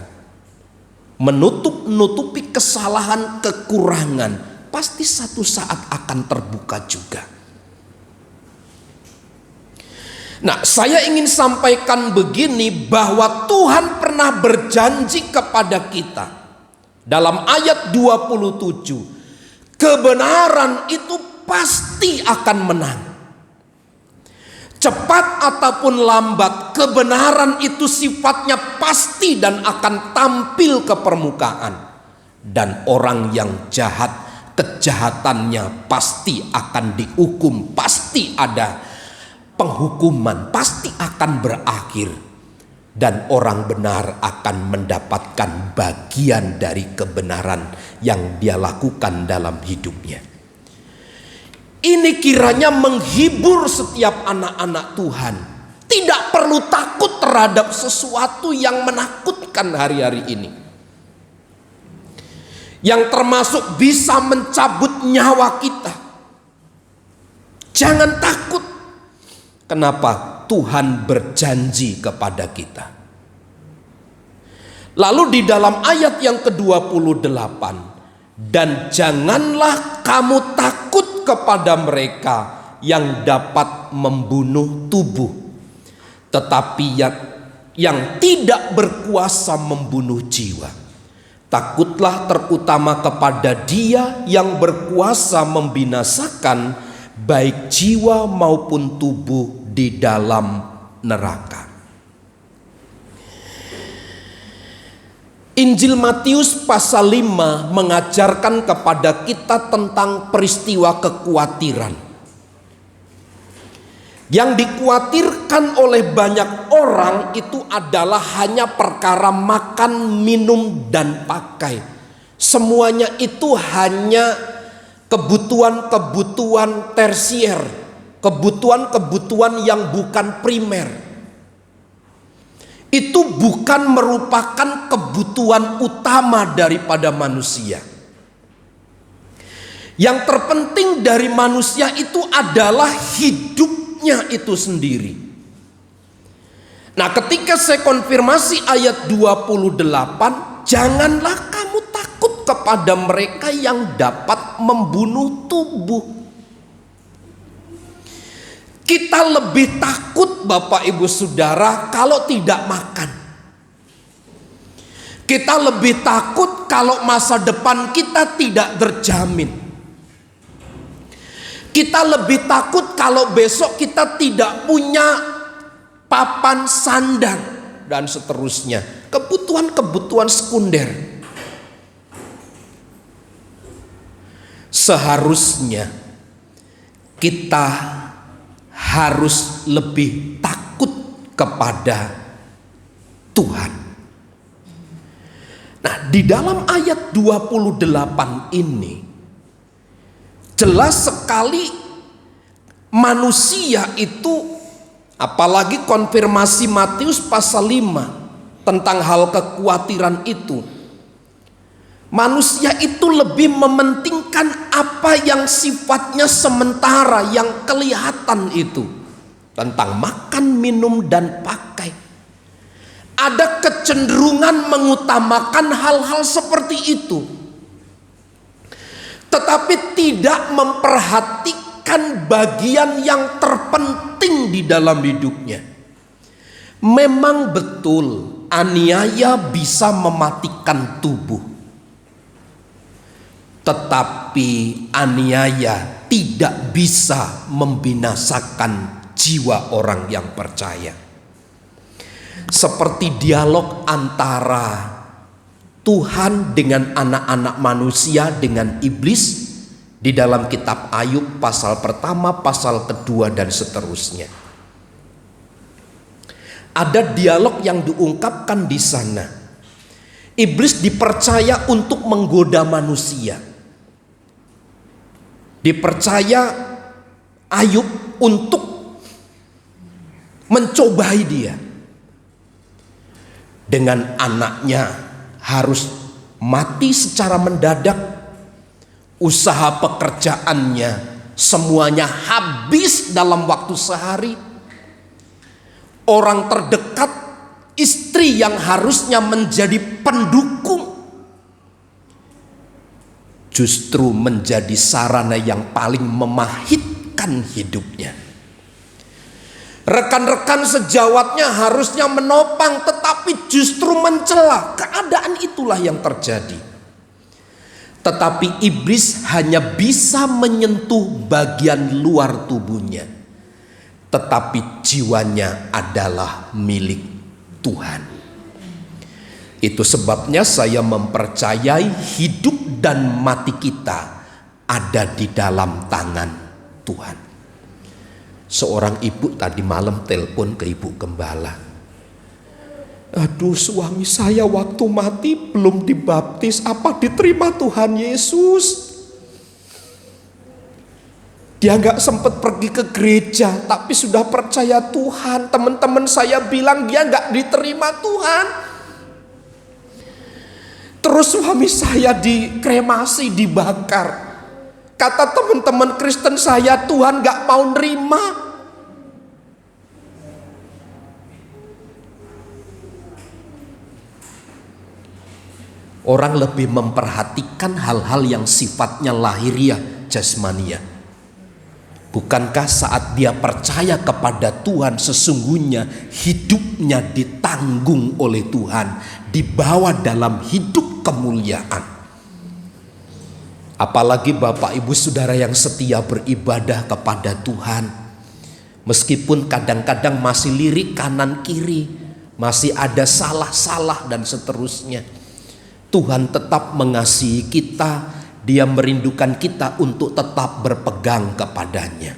S2: menutupi kesalahan, kekurangan, pasti satu saat akan terbuka juga. Nah, saya ingin sampaikan begini, bahwa Tuhan pernah berjanji kepada kita dalam ayat 27, kebenaran itu pasti akan menang. Cepat ataupun lambat, kebenaran itu sifatnya pasti dan akan tampil ke permukaan. Dan orang yang jahat, kejahatannya pasti akan dihukum, pasti ada penghukuman, pasti akan berakhir. Dan orang benar akan mendapatkan bagian dari kebenaran yang dia lakukan dalam hidupnya. Ini kiranya menghibur setiap anak-anak Tuhan. Tidak perlu takut terhadap sesuatu yang menakutkan hari-hari ini. Yang termasuk bisa mencabut nyawa kita. Jangan takut. Kenapa? Tuhan berjanji kepada kita. Lalu di dalam ayat yang ke-28, dan janganlah kamu takut kepada mereka yang dapat membunuh tubuh, tetapi yang tidak berkuasa membunuh jiwa. Takutlah terutama kepada Dia yang berkuasa membinasakan baik jiwa maupun tubuh di dalam neraka. Injil Matius pasal 5 mengajarkan kepada kita tentang peristiwa kekhawatiran. Yang dikhawatirkan oleh banyak orang itu adalah hanya perkara makan, minum, dan pakai. Semuanya itu hanya kebutuhan-kebutuhan tersier, kebutuhan-kebutuhan yang bukan primer. Itu bukan merupakan kebutuhan utama daripada manusia. Yang terpenting dari manusia itu adalah hidupnya itu sendiri. Nah, ketika saya konfirmasi ayat 28, janganlah kamu takut kepada mereka yang dapat membunuh tubuh. Kita lebih takut, Bapak Ibu Saudara, kalau tidak makan. Kita lebih takut kalau masa depan kita tidak terjamin. Kita lebih takut kalau besok kita tidak punya papan sandang dan seterusnya. Kebutuhan-kebutuhan sekunder. Seharusnya kita harus lebih takut kepada Tuhan. Nah, di dalam ayat 28 ini jelas sekali manusia itu, apalagi konfirmasi Matius pasal 5 tentang hal kekhawatiran itu. Manusia itu lebih mementingkan apa yang sifatnya sementara, yang kelihatan itu. Tentang makan, minum, dan pakai. Ada kecenderungan mengutamakan hal-hal seperti itu. Tetapi tidak memperhatikan bagian yang terpenting di dalam hidupnya. Memang betul, aniaya bisa mematikan tubuh. Tetapi aniaya tidak bisa membinasakan jiwa orang yang percaya. Seperti dialog antara Tuhan dengan anak-anak manusia dengan iblis di dalam kitab Ayub pasal pertama, pasal kedua, dan seterusnya. Ada dialog yang diungkapkan di sana. Iblis dipercaya untuk menggoda manusia. Dipercaya Ayub untuk mencobai dia. Dengan anaknya harus mati secara mendadak. Usaha pekerjaannya semuanya habis dalam waktu sehari. Orang terdekat, istri yang harusnya menjadi pendukung, justru menjadi sarana yang paling memahitkan hidupnya. Rekan-rekan sejawatnya harusnya menopang, tetapi justru mencela. Keadaan itulah yang terjadi. Tetapi iblis hanya bisa menyentuh bagian luar tubuhnya, tetapi jiwanya adalah milik Tuhan. Itu sebabnya saya mempercayai hidup dan mati kita ada di dalam tangan Tuhan. Seorang ibu tadi malam telepon ke ibu gembala. Aduh, suami saya waktu mati belum dibaptis, apa diterima Tuhan Yesus? Dia gak sempat pergi ke gereja, tapi sudah percaya Tuhan. Teman-teman saya bilang dia gak diterima Tuhan. Terus suami saya dikremasi, dibakar. Kata teman-teman Kristen saya, Tuhan gak mau nerima. Orang lebih memperhatikan hal-hal yang sifatnya lahiriah, jasmania. Bukankah saat dia percaya kepada Tuhan, sesungguhnya hidupnya ditanggung oleh Tuhan, dibawa dalam hidup kemuliaan. Apalagi Bapak Ibu Saudara yang setia beribadah kepada Tuhan, meskipun kadang-kadang masih lirik kanan kiri, masih ada salah-salah dan seterusnya, Tuhan tetap mengasihi kita. Dia merindukan kita untuk tetap berpegang kepadanya.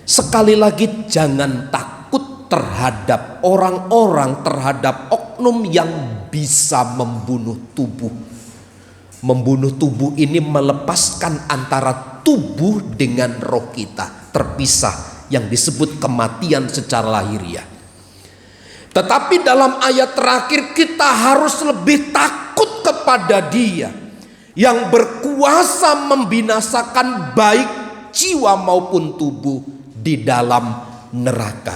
S2: Sekali lagi, jangan takut terhadap orang-orang, terhadap oknum yang bisa membunuh tubuh. Membunuh tubuh ini melepaskan antara tubuh dengan roh kita, terpisah, yang disebut kematian secara lahiriah. Tetapi dalam ayat terakhir kita harus lebih takut kepada Dia yang berkuasa membinasakan baik jiwa maupun tubuh di dalam neraka.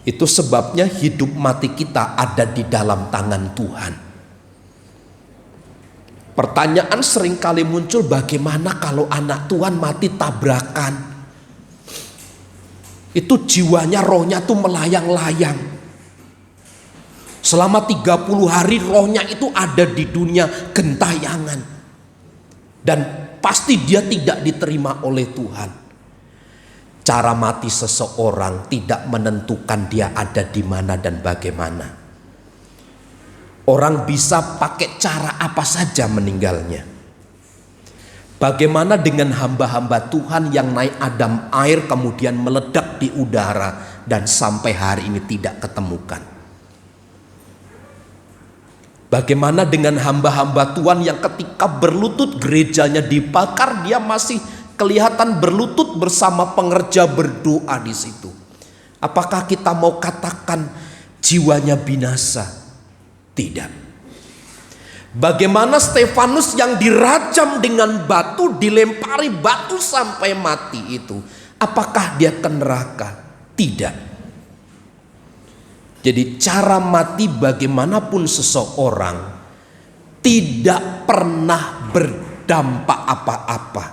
S2: Itu sebabnya hidup mati kita ada di dalam tangan Tuhan. Pertanyaan seringkali muncul, bagaimana kalau anak Tuhan mati tabrakan? Itu jiwanya, rohnya tuh melayang-layang. Selama 30 hari rohnya itu ada di dunia gentayangan. Dan pasti dia tidak diterima oleh Tuhan. Cara mati seseorang tidak menentukan dia ada di mana dan bagaimana. Orang bisa pakai cara apa saja meninggalnya. Bagaimana dengan hamba-hamba Tuhan yang naik adam air kemudian meledak di udara dan sampai hari ini tidak ketemukan? Bagaimana dengan hamba-hamba Tuhan yang ketika berlutut gerejanya dibakar, dia masih kelihatan berlutut bersama pengerja berdoa di situ? Apakah kita mau katakan jiwanya binasa? Tidak. Bagaimana Stefanus yang dirajam dengan batu, dilempari batu sampai mati itu? Apakah dia ke neraka? Tidak. Jadi cara mati bagaimanapun seseorang tidak pernah berdampak apa-apa.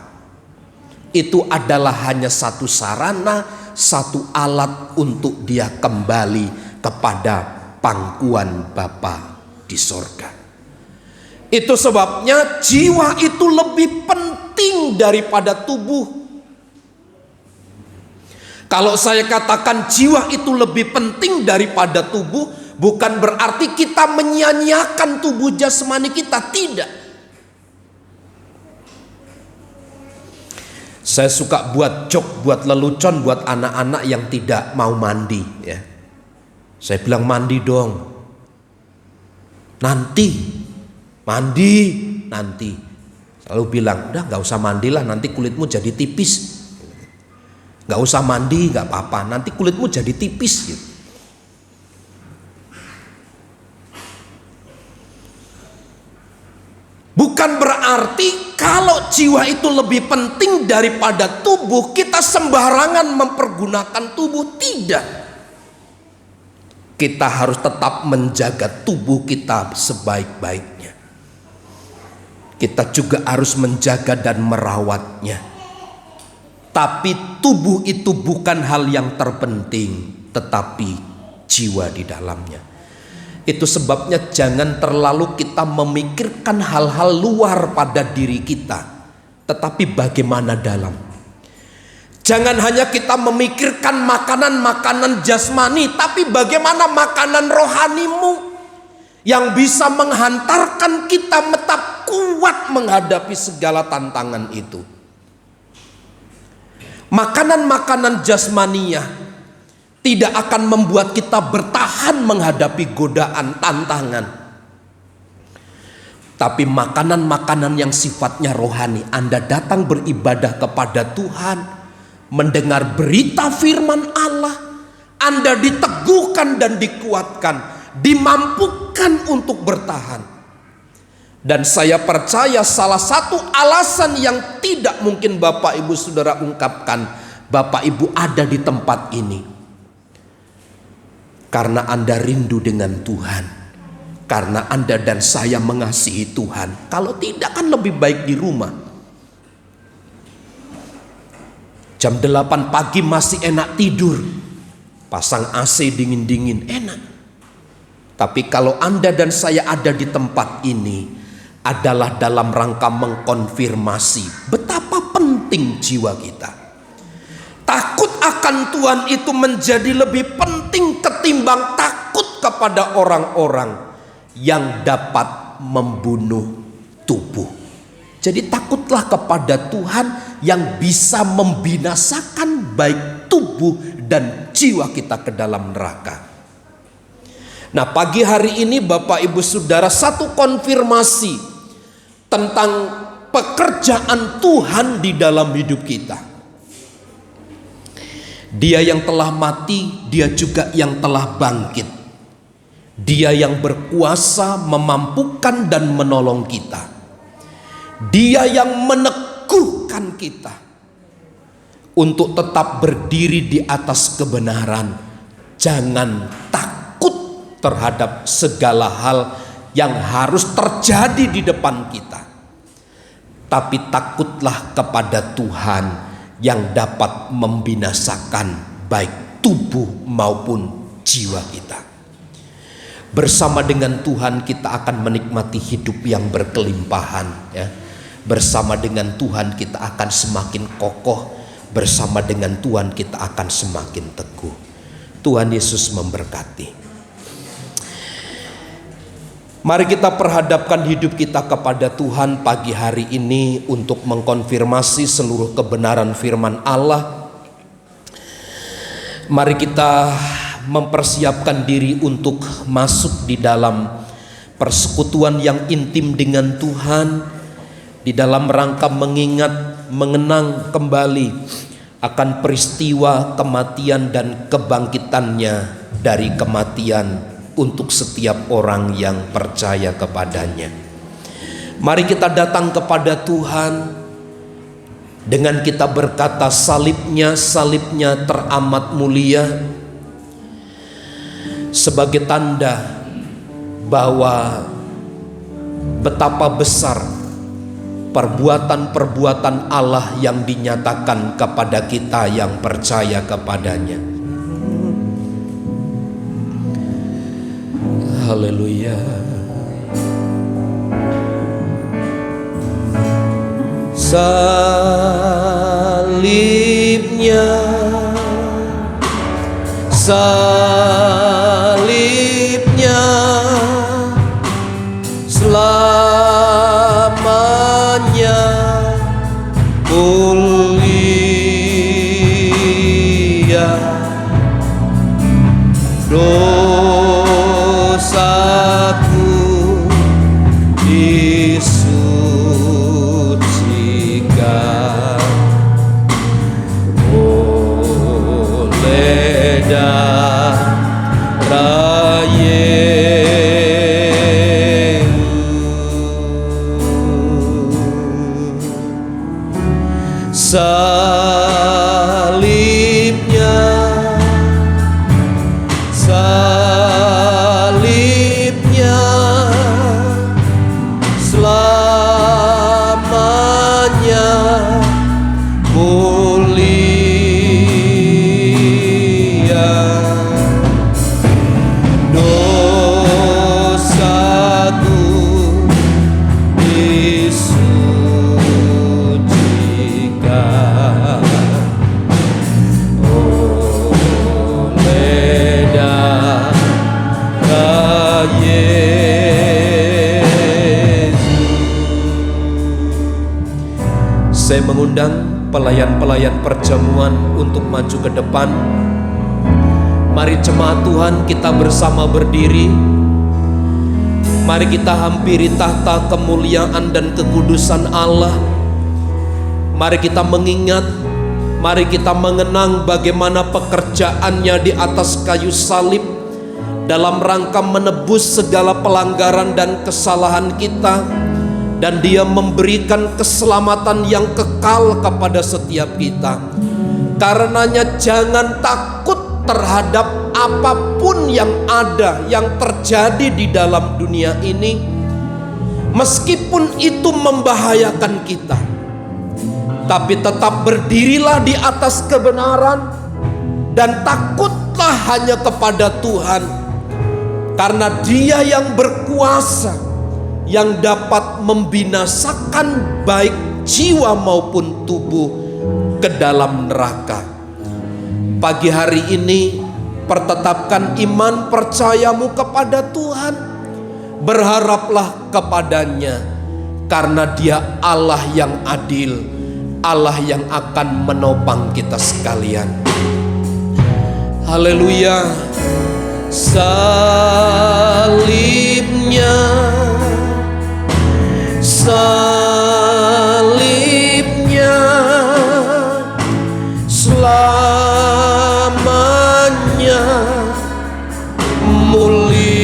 S2: Itu adalah hanya satu sarana, satu alat untuk dia kembali kepada pangkuan Bapa di sorga. Itu sebabnya jiwa itu lebih penting daripada tubuh. Kalau saya katakan jiwa itu lebih penting daripada tubuh, bukan berarti kita menyia-nyiakan tubuh jasmani kita, tidak. Saya suka buat joke, buat lelucon buat anak-anak yang tidak mau mandi, ya. Saya bilang, mandi dong. Nanti, mandi nanti. Lalu bilang, udah gak usah mandilah, nanti kulitmu jadi tipis. Gak usah mandi, gak apa-apa, nanti kulitmu jadi tipis gitu. Bukan berarti kalau jiwa itu lebih penting daripada tubuh, kita sembarangan mempergunakan tubuh. Tidak. Kita harus tetap menjaga tubuh kita sebaik-baiknya. Kita juga harus menjaga dan merawatnya. Tapi tubuh itu bukan hal yang terpenting, tetapi jiwa di dalamnya. Itu sebabnya jangan terlalu kita memikirkan hal-hal luar pada diri kita, tetapi bagaimana dalam. Jangan hanya kita memikirkan makanan-makanan jasmani, tapi bagaimana makanan rohanimu yang bisa menghantarkan kita tetap kuat menghadapi segala tantangan itu. Makanan-makanan jasmania tidak akan membuat kita bertahan menghadapi godaan, tantangan. Tapi makanan-makanan yang sifatnya rohani, Anda datang beribadah kepada Tuhan, mendengar berita firman Allah, Anda diteguhkan dan dikuatkan, dimampukan untuk bertahan. Dan saya percaya salah satu alasan yang tidak mungkin Bapak Ibu Saudara ungkapkan, Bapak Ibu ada di tempat ini karena Anda rindu dengan Tuhan, karena Anda dan saya mengasihi Tuhan. Kalau tidak kan lebih baik di rumah. Jam 8 pagi masih enak tidur, pasang AC dingin-dingin enak. Tapi kalau Anda dan saya ada di tempat ini adalah dalam rangka mengkonfirmasi betapa penting jiwa kita. Takut akan Tuhan itu menjadi lebih penting ketimbang takut kepada orang-orang yang dapat membunuh tubuh. Jadi takutlah kepada Tuhan yang bisa membinasakan baik tubuh dan jiwa kita ke dalam neraka. Nah, pagi hari ini Bapak Ibu Saudara, satu konfirmasi tentang pekerjaan Tuhan di dalam hidup kita. Dia yang telah mati, dia juga yang telah bangkit. Dia yang berkuasa memampukan dan menolong kita. Dia yang meneguhkan kita untuk tetap berdiri di atas kebenaran. Jangan takut terhadap segala hal yang harus terjadi di depan kita, tapi takutlah kepada Tuhan yang dapat membinasakan baik tubuh maupun jiwa kita. Bersama dengan Tuhan kita akan menikmati hidup yang berkelimpahan, ya. Bersama dengan Tuhan kita akan semakin kokoh, bersama dengan Tuhan kita akan semakin teguh. Tuhan Yesus memberkati. Mari kita perhadapkan hidup kita kepada Tuhan pagi hari ini untuk mengkonfirmasi seluruh kebenaran firman Allah. Mari kita mempersiapkan diri untuk masuk di dalam persekutuan yang intim dengan Tuhan, di dalam rangka mengingat, mengenang kembali akan peristiwa kematian dan kebangkitannya dari kematian untuk setiap orang yang percaya kepadanya. Mari kita datang kepada Tuhan dengan kita berkata, salibnya teramat mulia, sebagai tanda bahwa betapa besar perbuatan-perbuatan Allah yang dinyatakan kepada kita yang percaya kepadanya. Haleluya. Salibnya selamanya mulia, dosaku disucikan oleh darah Yesus. Salibnya selamanya mulia, dosaku disucikan oleh darah Yesus. Saya mengundang pelayan-pelayan perjamuan untuk maju ke depan. Mari jemaat Tuhan kita bersama berdiri. Mari kita hampiri tahta kemuliaan dan kekudusan Allah. Mari kita mengingat, mari kita mengenang bagaimana pekerjaannya di atas kayu salib dalam rangka menebus segala pelanggaran dan kesalahan kita, dan Dia memberikan keselamatan yang kekal kepada setiap kita. Karenanya jangan takut terhadap apapun yang ada, yang terjadi di dalam dunia ini, meskipun itu membahayakan kita. Tapi tetap berdirilah di atas kebenaran dan takutlah hanya kepada Tuhan, karena Dia yang berkuasa, yang dapat membinasakan baik jiwa maupun tubuh ke dalam neraka. Pagi hari ini pertetapkan iman percayamu kepada Tuhan. Berharaplah kepadanya, karena Dia Allah yang adil, Allah yang akan menopang kita sekalian. Haleluya. Salibnya, salibnya selamanya mulia.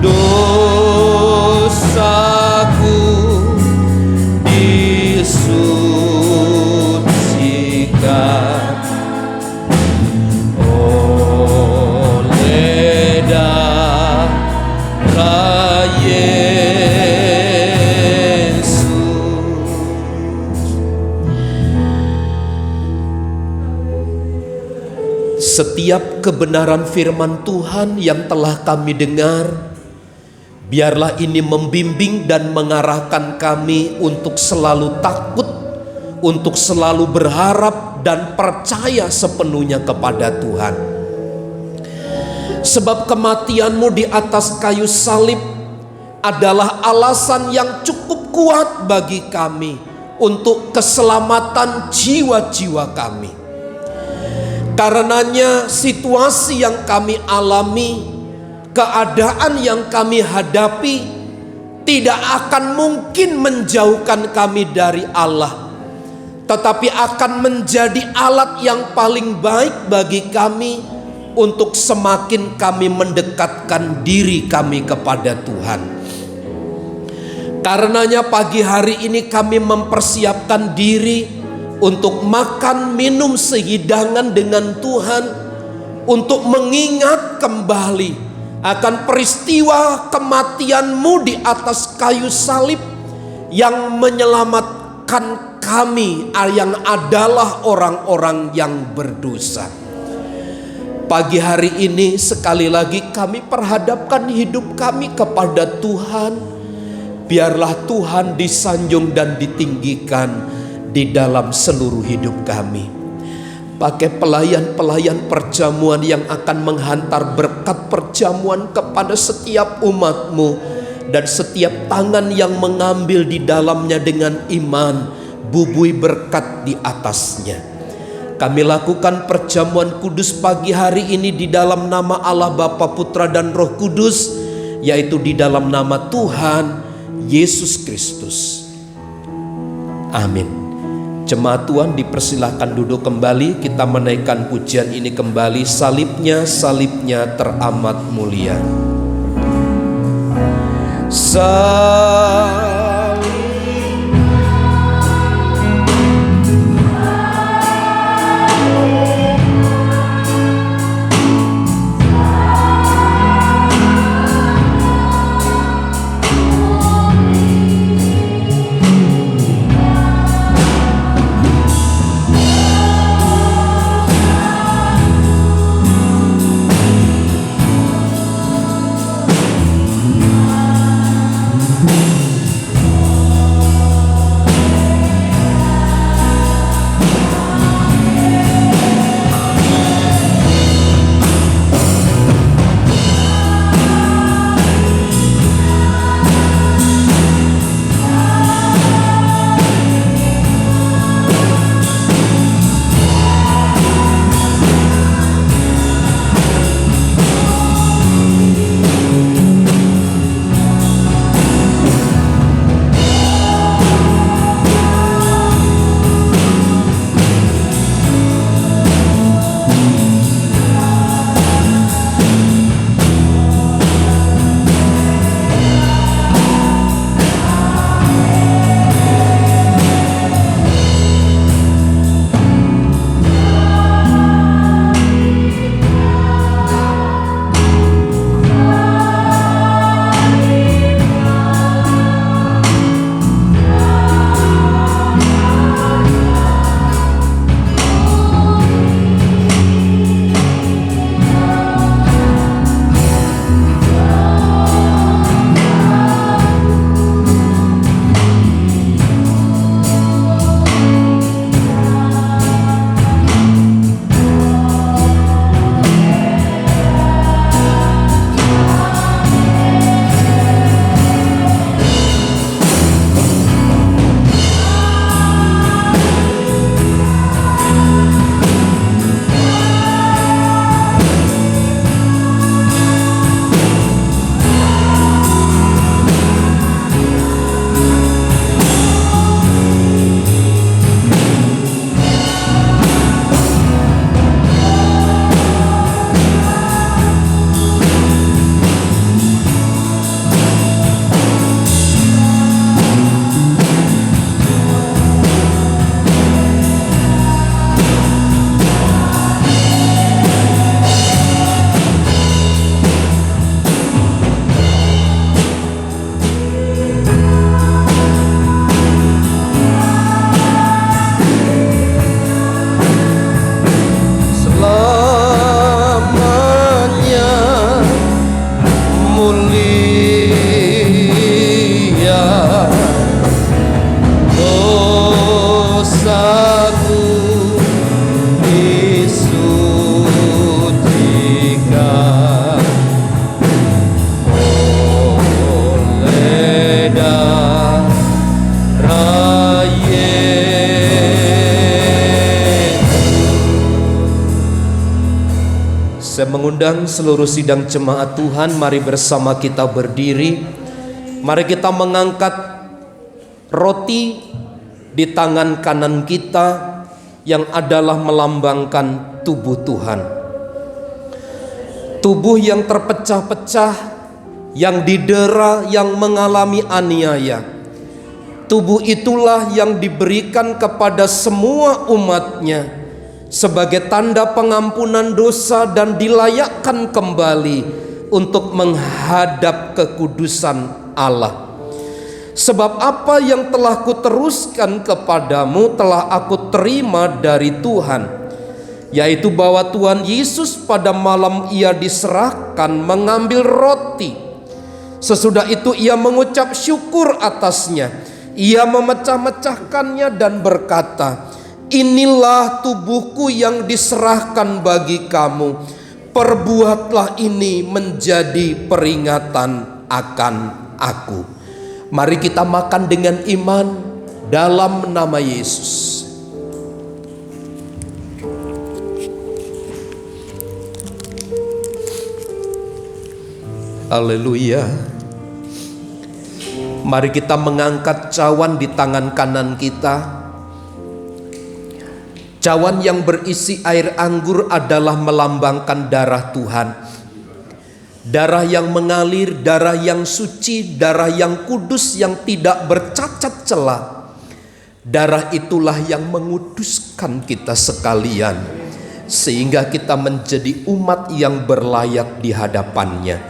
S2: Dosaku disucikan oleh darah Yesus. Setiap kebenaran firman Tuhan yang telah kami dengar, biarlah ini membimbing dan mengarahkan kami untuk selalu takut, untuk selalu berharap dan percaya sepenuhnya kepada Tuhan. Sebab kematian-Mu di atas kayu salib adalah alasan yang cukup kuat bagi kami untuk keselamatan jiwa-jiwa kami. Karenanya situasi yang kami alami, keadaan yang kami hadapi tidak akan mungkin menjauhkan kami dari Allah, tetapi akan menjadi alat yang paling baik bagi kami untuk semakin kami mendekatkan diri kami kepada Tuhan. Karenanya pagi hari ini kami mempersiapkan diri untuk makan minum sehidangan dengan Tuhan, untuk mengingat kembali akan peristiwa kematian-Mu di atas kayu salib yang menyelamatkan kami yang adalah orang-orang yang berdosa. Pagi hari ini sekali lagi kami perhadapkan hidup kami kepada Tuhan. Biarlah Tuhan disanjung dan ditinggikan di dalam seluruh hidup kami. Pakai pelayan-pelayan perjamuan yang akan menghantar berkat perjamuan kepada setiap umat-Mu, dan setiap tangan yang mengambil di dalamnya dengan iman, bubui berkat di atasnya. Kami lakukan perjamuan kudus pagi hari ini di dalam nama Allah Bapa, Putra dan Roh Kudus, yaitu di dalam nama Tuhan Yesus Kristus. Amin. Jemaat Tuhan dipersilahkan duduk kembali. Kita menaikkan pujian ini kembali. Salibnya, salibnya teramat mulia. mengundang seluruh sidang jemaat Tuhan, mari bersama kita berdiri. Mari kita mengangkat roti di tangan kanan kita yang adalah melambangkan tubuh Tuhan. Tubuh yang terpecah-pecah, yang didera, yang mengalami aniaya. Tubuh itulah yang diberikan kepada semua umatnya sebagai tanda pengampunan dosa dan dilayakkan kembali untuk menghadap kekudusan Allah. Sebab apa yang telah kuteruskan kepadamu telah aku terima dari Tuhan, yaitu bahwa Tuhan Yesus pada malam ia diserahkan mengambil roti. Sesudah itu ia mengucap syukur atasnya, ia memecah-mecahkannya dan berkata, "Inilah tubuhku yang diserahkan bagi kamu. Perbuatlah ini menjadi peringatan akan aku." Mari kita makan dengan iman dalam nama Yesus. Haleluya. Mari kita mengangkat cawan di tangan kanan kita. Cawan yang berisi air anggur adalah melambangkan darah Tuhan. Darah yang mengalir, darah yang suci, darah yang kudus, yang tidak bercacat celah. Darah itulah yang menguduskan kita sekalian, sehingga kita menjadi umat yang berlayak di hadapannya.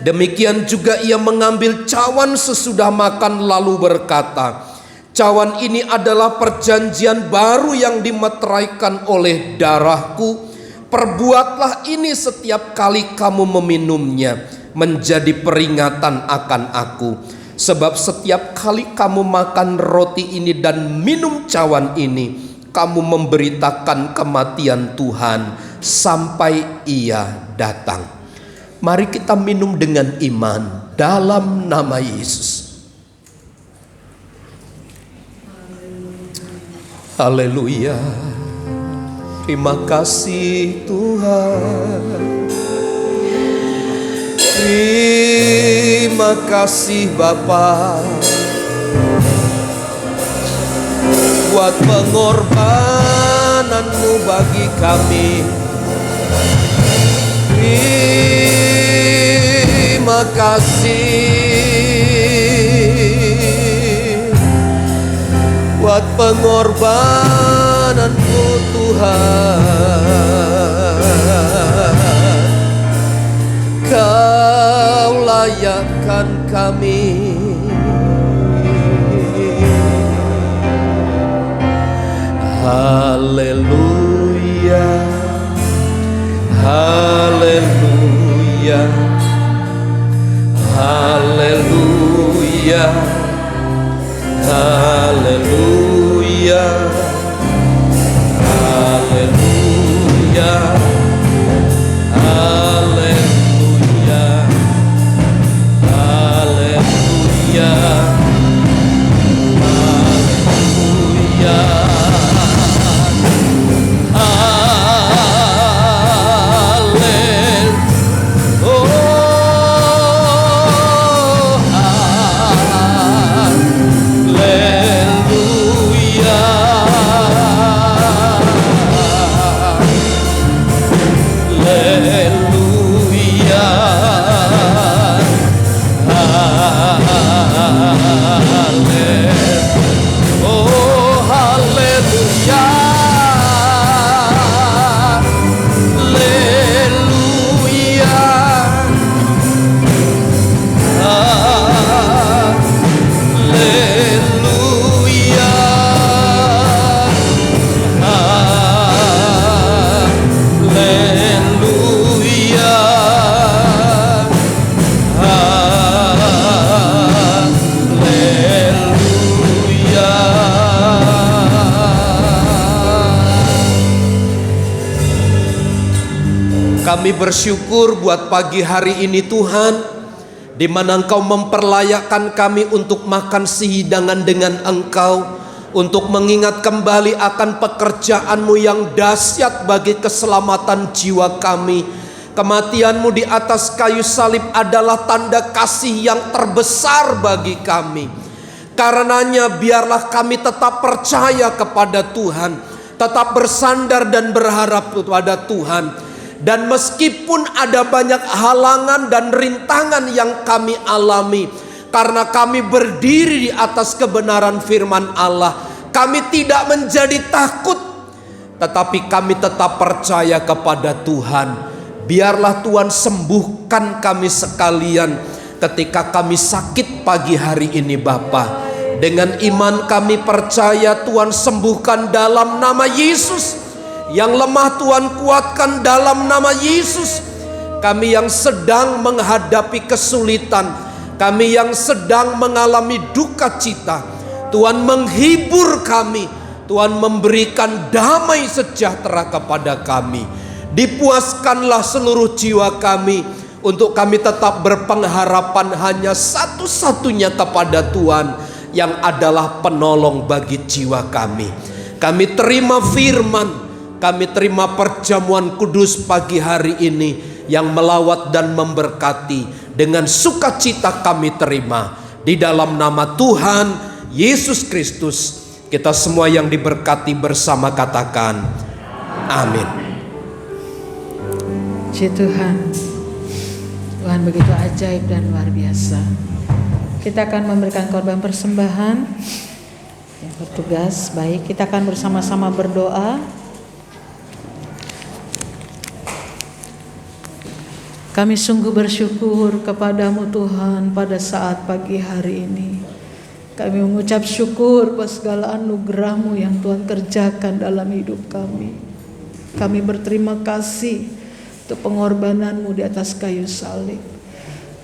S2: Demikian juga ia mengambil cawan sesudah makan lalu berkata, "Cawan ini adalah perjanjian baru yang dimeteraikan oleh darahku. Perbuatlah ini setiap kali kamu meminumnya menjadi peringatan akan aku. Sebab setiap kali kamu makan roti ini dan minum cawan ini, kamu memberitakan kematian Tuhan sampai ia datang." Mari kita minum dengan iman dalam nama Yesus. Haleluya. Terima kasih Tuhan. Terima kasih Bapa buat pengorbananmu bagi kami. Terima kasih buat pengorbananmu Tuhan. Kau layakkan kami. Haleluya, haleluya, haleluya, haleluya, haleluya, haleluya, haleluya, haleluya. Kami bersyukur buat pagi hari ini Tuhan, di mana Engkau memperlayakkan kami untuk makan sehidangan dengan Engkau, untuk mengingat kembali akan pekerjaan-Mu yang dahsyat bagi keselamatan jiwa kami. Kematian-Mu di atas kayu salib adalah tanda kasih yang terbesar bagi kami. Karenanya biarlah kami tetap percaya kepada Tuhan, tetap bersandar dan berharap kepada Tuhan. Dan meskipun ada banyak halangan dan rintangan yang kami alami, karena kami berdiri di atas kebenaran firman Allah, kami tidak menjadi takut, tetapi kami tetap percaya kepada Tuhan. Biarlah Tuhan sembuhkan kami sekalian ketika kami sakit pagi hari ini Bapa. Dengan iman kami percaya Tuhan sembuhkan dalam nama Yesus. Yang lemah Tuhan kuatkan dalam nama Yesus. Kami yang sedang menghadapi kesulitan, kami yang sedang mengalami duka cita, Tuhan menghibur kami, Tuhan memberikan damai sejahtera kepada kami. Dipuaskanlah seluruh jiwa kami, untuk kami tetap berpengharapan hanya satu-satunya kepada Tuhan, yang adalah penolong bagi jiwa kami. Kami terima firman, kami terima perjamuan kudus pagi hari ini yang melawat dan memberkati. Dengan sukacita kami terima di dalam nama Tuhan Yesus Kristus. Kita semua yang diberkati bersama katakan amin.
S1: Puji Tuhan. Tuhan begitu ajaib dan luar biasa. Kita akan memberikan korban persembahan. Yang bertugas, baik, kita akan bersama-sama berdoa. Kami sungguh bersyukur kepadamu Tuhan pada saat pagi hari ini. Kami mengucap syukur atas segala anugerah-Mu yang Tuhan kerjakan dalam hidup kami. Kami berterima kasih untuk pengorbanan-Mu di atas kayu salib.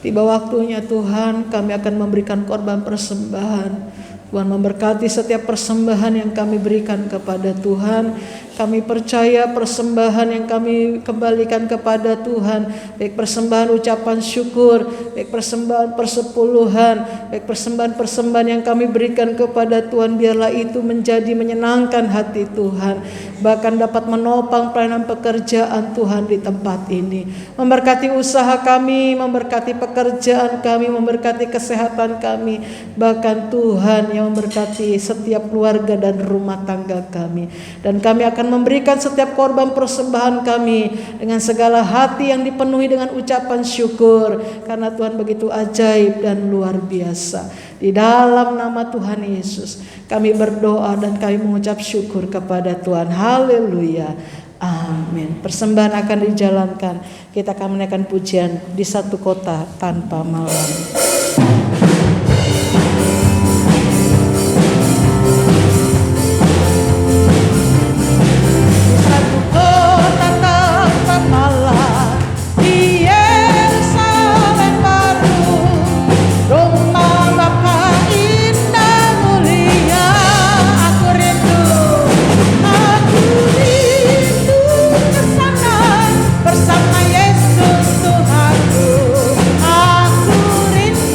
S1: Tiba waktunya Tuhan, kami akan memberikan korban persembahan. Tuhan memberkati setiap persembahan yang kami berikan kepada Tuhan. Kami percaya persembahan yang kami kembalikan kepada Tuhan, baik persembahan ucapan syukur, baik persembahan persepuluhan, baik persembahan-persembahan yang kami berikan kepada Tuhan, biarlah itu menjadi menyenangkan hati Tuhan, bahkan dapat menopang pelayanan pekerjaan Tuhan di tempat ini. Memberkati usaha kami, memberkati pekerjaan kami, memberkati kesehatan kami, bahkan Tuhan yang memberkati setiap keluarga dan rumah tangga kami. Dan kami akan memberikan setiap korban persembahan kami dengan segala hati yang dipenuhi dengan ucapan syukur, karena Tuhan begitu ajaib dan luar biasa. Di dalam nama Tuhan Yesus kami berdoa dan kami mengucap syukur kepada Tuhan. Haleluya, amin. Persembahan akan dijalankan. Kita akan menaikkan pujian di satu kota tanpa malam.
S3: Bersama Yesus Tuhanku, aku rindu.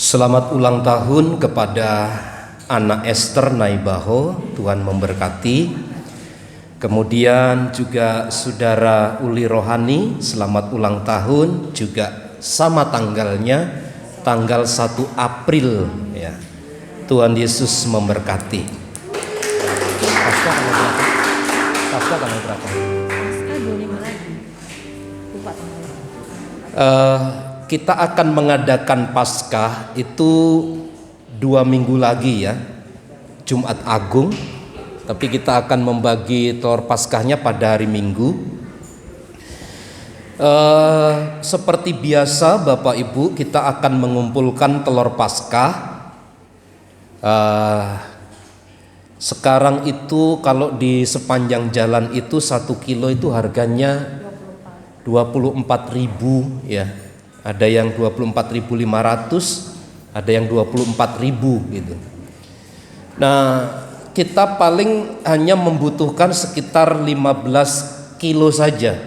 S2: Selamat ulang tahun kepada anak Esther Naibaho, Tuhan memberkati. Kemudian juga saudara Uli Rohani, selamat ulang tahun juga sama tanggalnya, tanggal 1 April ya. Tuhan Yesus memberkati. Pasca tanggal berapa? Pasca tanggal berapa?
S1: Pasca 25 lagi. Lupa tanggal.
S2: Kita akan mengadakan Paskah itu 2 minggu lagi ya, Jumat Agung. Tapi kita akan membagi telur Paskahnya pada hari Minggu. Seperti biasa Bapak Ibu, kita akan mengumpulkan telur Paskah. Sekarang itu kalau di sepanjang jalan itu 1 kilo itu harganya 24.000 ya. Ada yang 24.500, ada yang 24.000 gitu. Nah, kita paling hanya membutuhkan sekitar 15 kilo saja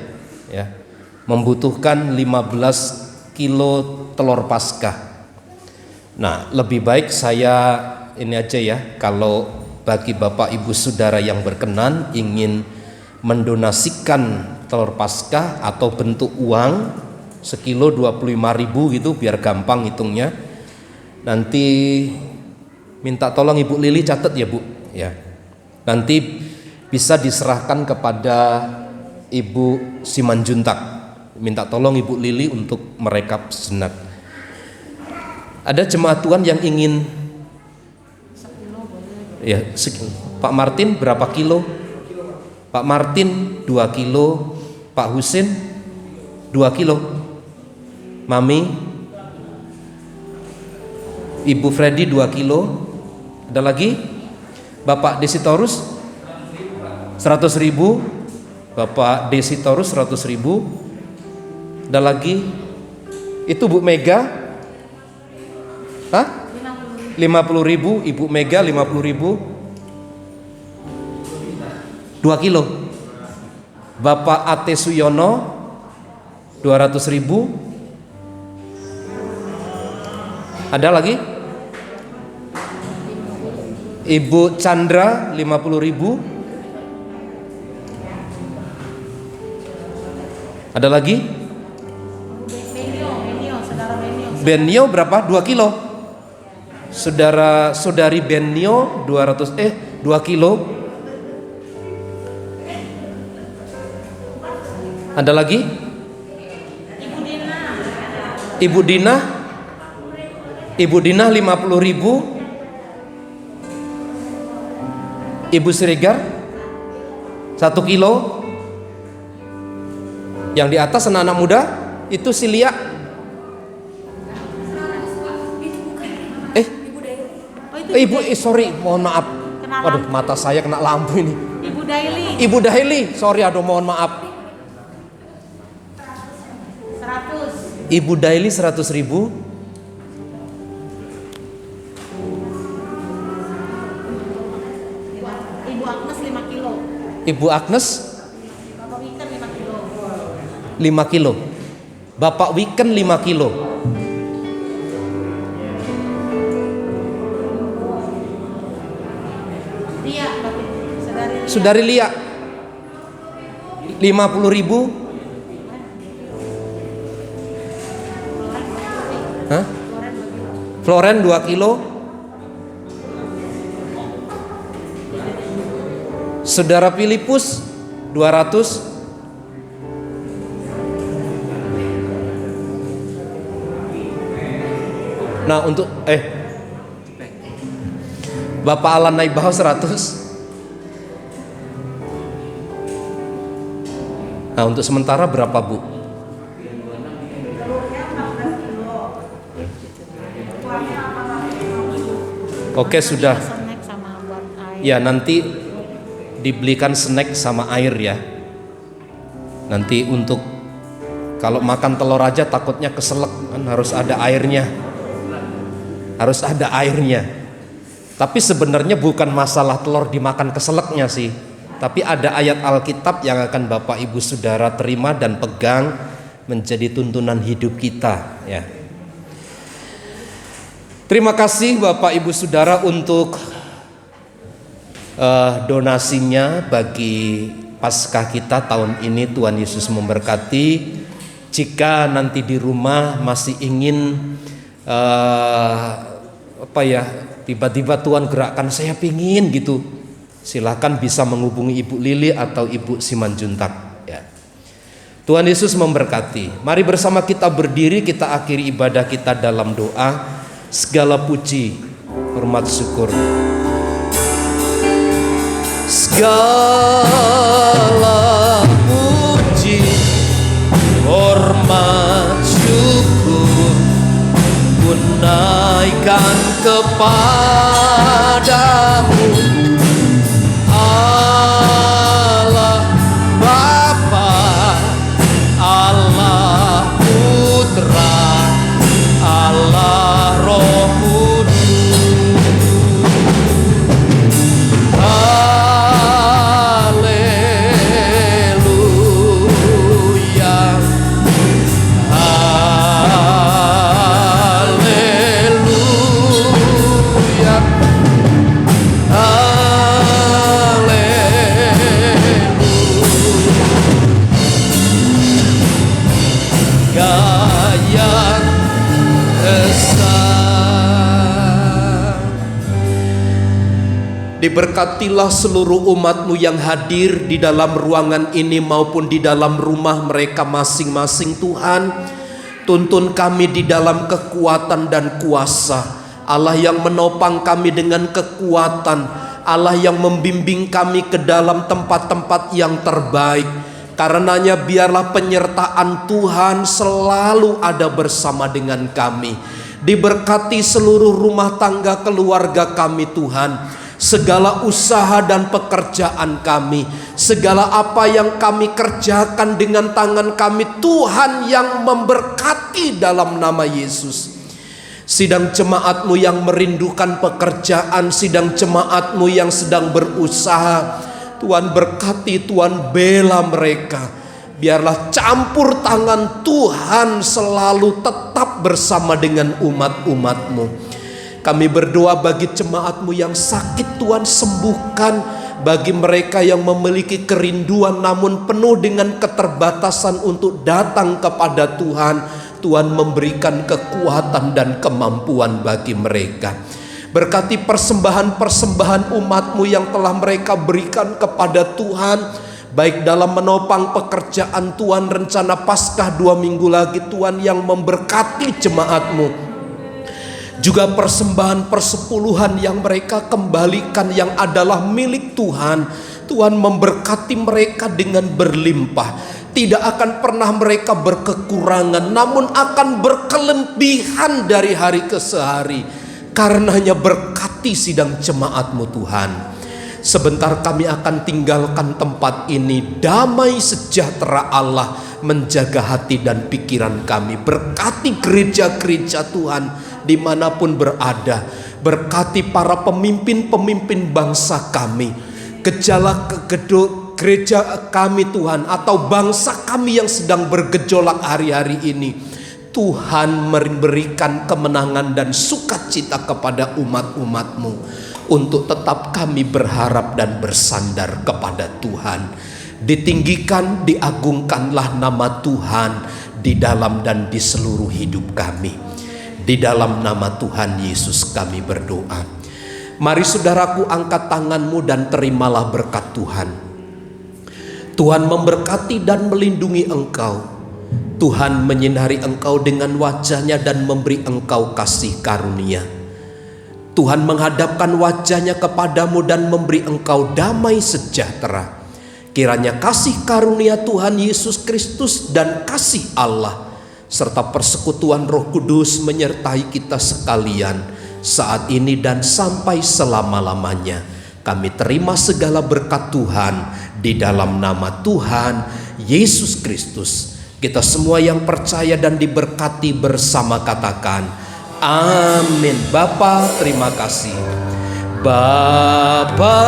S2: ya. Membutuhkan 15 kilo telur Paskah. Nah, lebih baik saya ini aja ya, kalau bagi Bapak Ibu Saudara yang berkenan ingin mendonasikan telur Paskah atau bentuk uang sekilo 25.000 gitu biar gampang hitungnya. Nanti minta tolong Ibu Lili catat ya Bu ya. Nanti bisa diserahkan kepada Ibu Simanjuntak. Minta tolong Ibu Lili untuk merekap sejenak. Ada jemaat Tuhan yang ingin ya, Pak Martin berapa kilo? Pak Martin 2 kilo, Pak Husin 2 kilo, Mami, Ibu Freddy 2 kilo. Ada lagi? Bapak Desitorus 100.000, Bapak Desitorus 100.000. Ada lagi? Itu Bu Mega? Hah? 50.000, Ibu Mega 50.000. 2 kilo. Bapak Ate Suyono 200.000. Ada lagi? Ibu Chandra 50.000. Ada lagi? Benio berapa? 2 kilo. Saudari Benio 2 kilo. Ada lagi? Ibu Dina 50.000. Ibu Siregar 1 kilo. Yang di atas anak-anak muda itu Silia. Sorry, mohon maaf. Waduh, mata saya kena lampu ini. Ibu Daily, sorry, aduh mohon maaf. 100. Ibu Daily 100.000. Ibu Agnes 5 kilo. Bapak Wiken 5 kilo. Saudari Lia 50.000. Hah? Floren 2 kilo. Saudara Filipus 200. Nah, untuk Bapak Alan Naibaho 100. Nah, untuk sementara berapa Bu? Oke, sudah. Ya, nanti dibelikan snack sama air ya. Nanti untuk kalau makan telur aja takutnya keselak kan, harus ada airnya. Harus ada airnya. Tapi sebenarnya bukan masalah telur dimakan keselaknya sih. Tapi ada ayat Alkitab yang akan Bapak Ibu Saudara terima dan pegang menjadi tuntunan hidup kita ya. Terima kasih Bapak Ibu Saudara untuk donasinya bagi Paskah kita tahun ini. Tuhan Yesus memberkati. Jika nanti di rumah masih ingin tiba-tiba Tuhan gerakkan saya pingin gitu, silakan bisa menghubungi Ibu Lili atau Ibu Simanjuntak ya. Tuhan Yesus memberkati. Mari bersama kita berdiri, kita akhiri ibadah kita dalam doa. Segala puji, hormat, syukur, segala puji, hormat, syukur ku naikkan kepadamu, Allah Bapa, Allah Putra, Allah Roh Kudus. Haleluya, haleluya, haleluya. Gaya diberkatilah seluruh umat-Mu yang hadir di dalam ruangan ini maupun di dalam rumah mereka masing-masing. Tuhan, tuntun kami di dalam kekuatan dan kuasa. Allah yang menopang kami dengan kekuatan, Allah yang membimbing kami ke dalam tempat-tempat yang terbaik. Karenanya biarlah penyertaan Tuhan selalu ada bersama dengan kami. Diberkati seluruh rumah tangga keluarga kami Tuhan. Segala usaha dan pekerjaan kami, segala apa yang kami kerjakan dengan tangan kami, Tuhan yang memberkati dalam nama Yesus. Sidang jemaat-Mu yang merindukan pekerjaan, sidang jemaat-Mu yang sedang berusaha, Tuhan berkati, Tuhan bela mereka. Biarlah campur tangan Tuhan selalu tetap bersama dengan umat-umat-Mu. Kami berdoa bagi jemaat-Mu yang sakit, Tuhan sembuhkan. Bagi mereka yang memiliki kerinduan namun penuh dengan keterbatasan untuk datang kepada Tuhan, Tuhan memberikan kekuatan dan kemampuan bagi mereka. Berkati persembahan-persembahan umat-Mu yang telah mereka berikan kepada Tuhan, baik dalam menopang pekerjaan Tuhan, rencana Paskah 2 minggu lagi, Tuhan yang memberkati jemaat-Mu. Juga persembahan persepuluhan yang mereka kembalikan yang adalah milik Tuhan. Tuhan memberkati mereka dengan berlimpah. Tidak akan pernah mereka berkekurangan, namun akan berkelebihan dari hari ke hari. Karenanya berkati sidang jemaat-Mu Tuhan. Sebentar kami akan tinggalkan tempat ini. Damai sejahtera Allah menjaga hati dan pikiran kami. Berkati gereja-gereja Tuhan dimanapun berada. Berkati para pemimpin-pemimpin bangsa kami. Gereja kami Tuhan, atau bangsa kami yang sedang bergejolak hari-hari ini. Tuhan memberikan kemenangan dan sukacita kepada umat-umat-Mu. Untuk tetap kami berharap dan bersandar kepada Tuhan. Ditinggikan, diagungkanlah nama Tuhan di dalam dan di seluruh hidup kami. Di dalam nama Tuhan Yesus kami berdoa. Mari saudaraku, angkat tanganmu dan terimalah berkat Tuhan. Tuhan memberkati dan melindungi engkau. Tuhan menyinari engkau dengan wajahnya dan memberi engkau kasih karunia. Tuhan menghadapkan wajahnya kepadamu dan memberi engkau damai sejahtera. Kiranya kasih karunia Tuhan Yesus Kristus dan kasih Allah serta persekutuan Roh Kudus menyertai kita sekalian saat ini dan sampai selama-lamanya. Kami terima segala berkat Tuhan di dalam nama Tuhan Yesus Kristus. Kita semua yang percaya dan diberkati bersama katakan amin. Bapa, terima kasih. Bapa,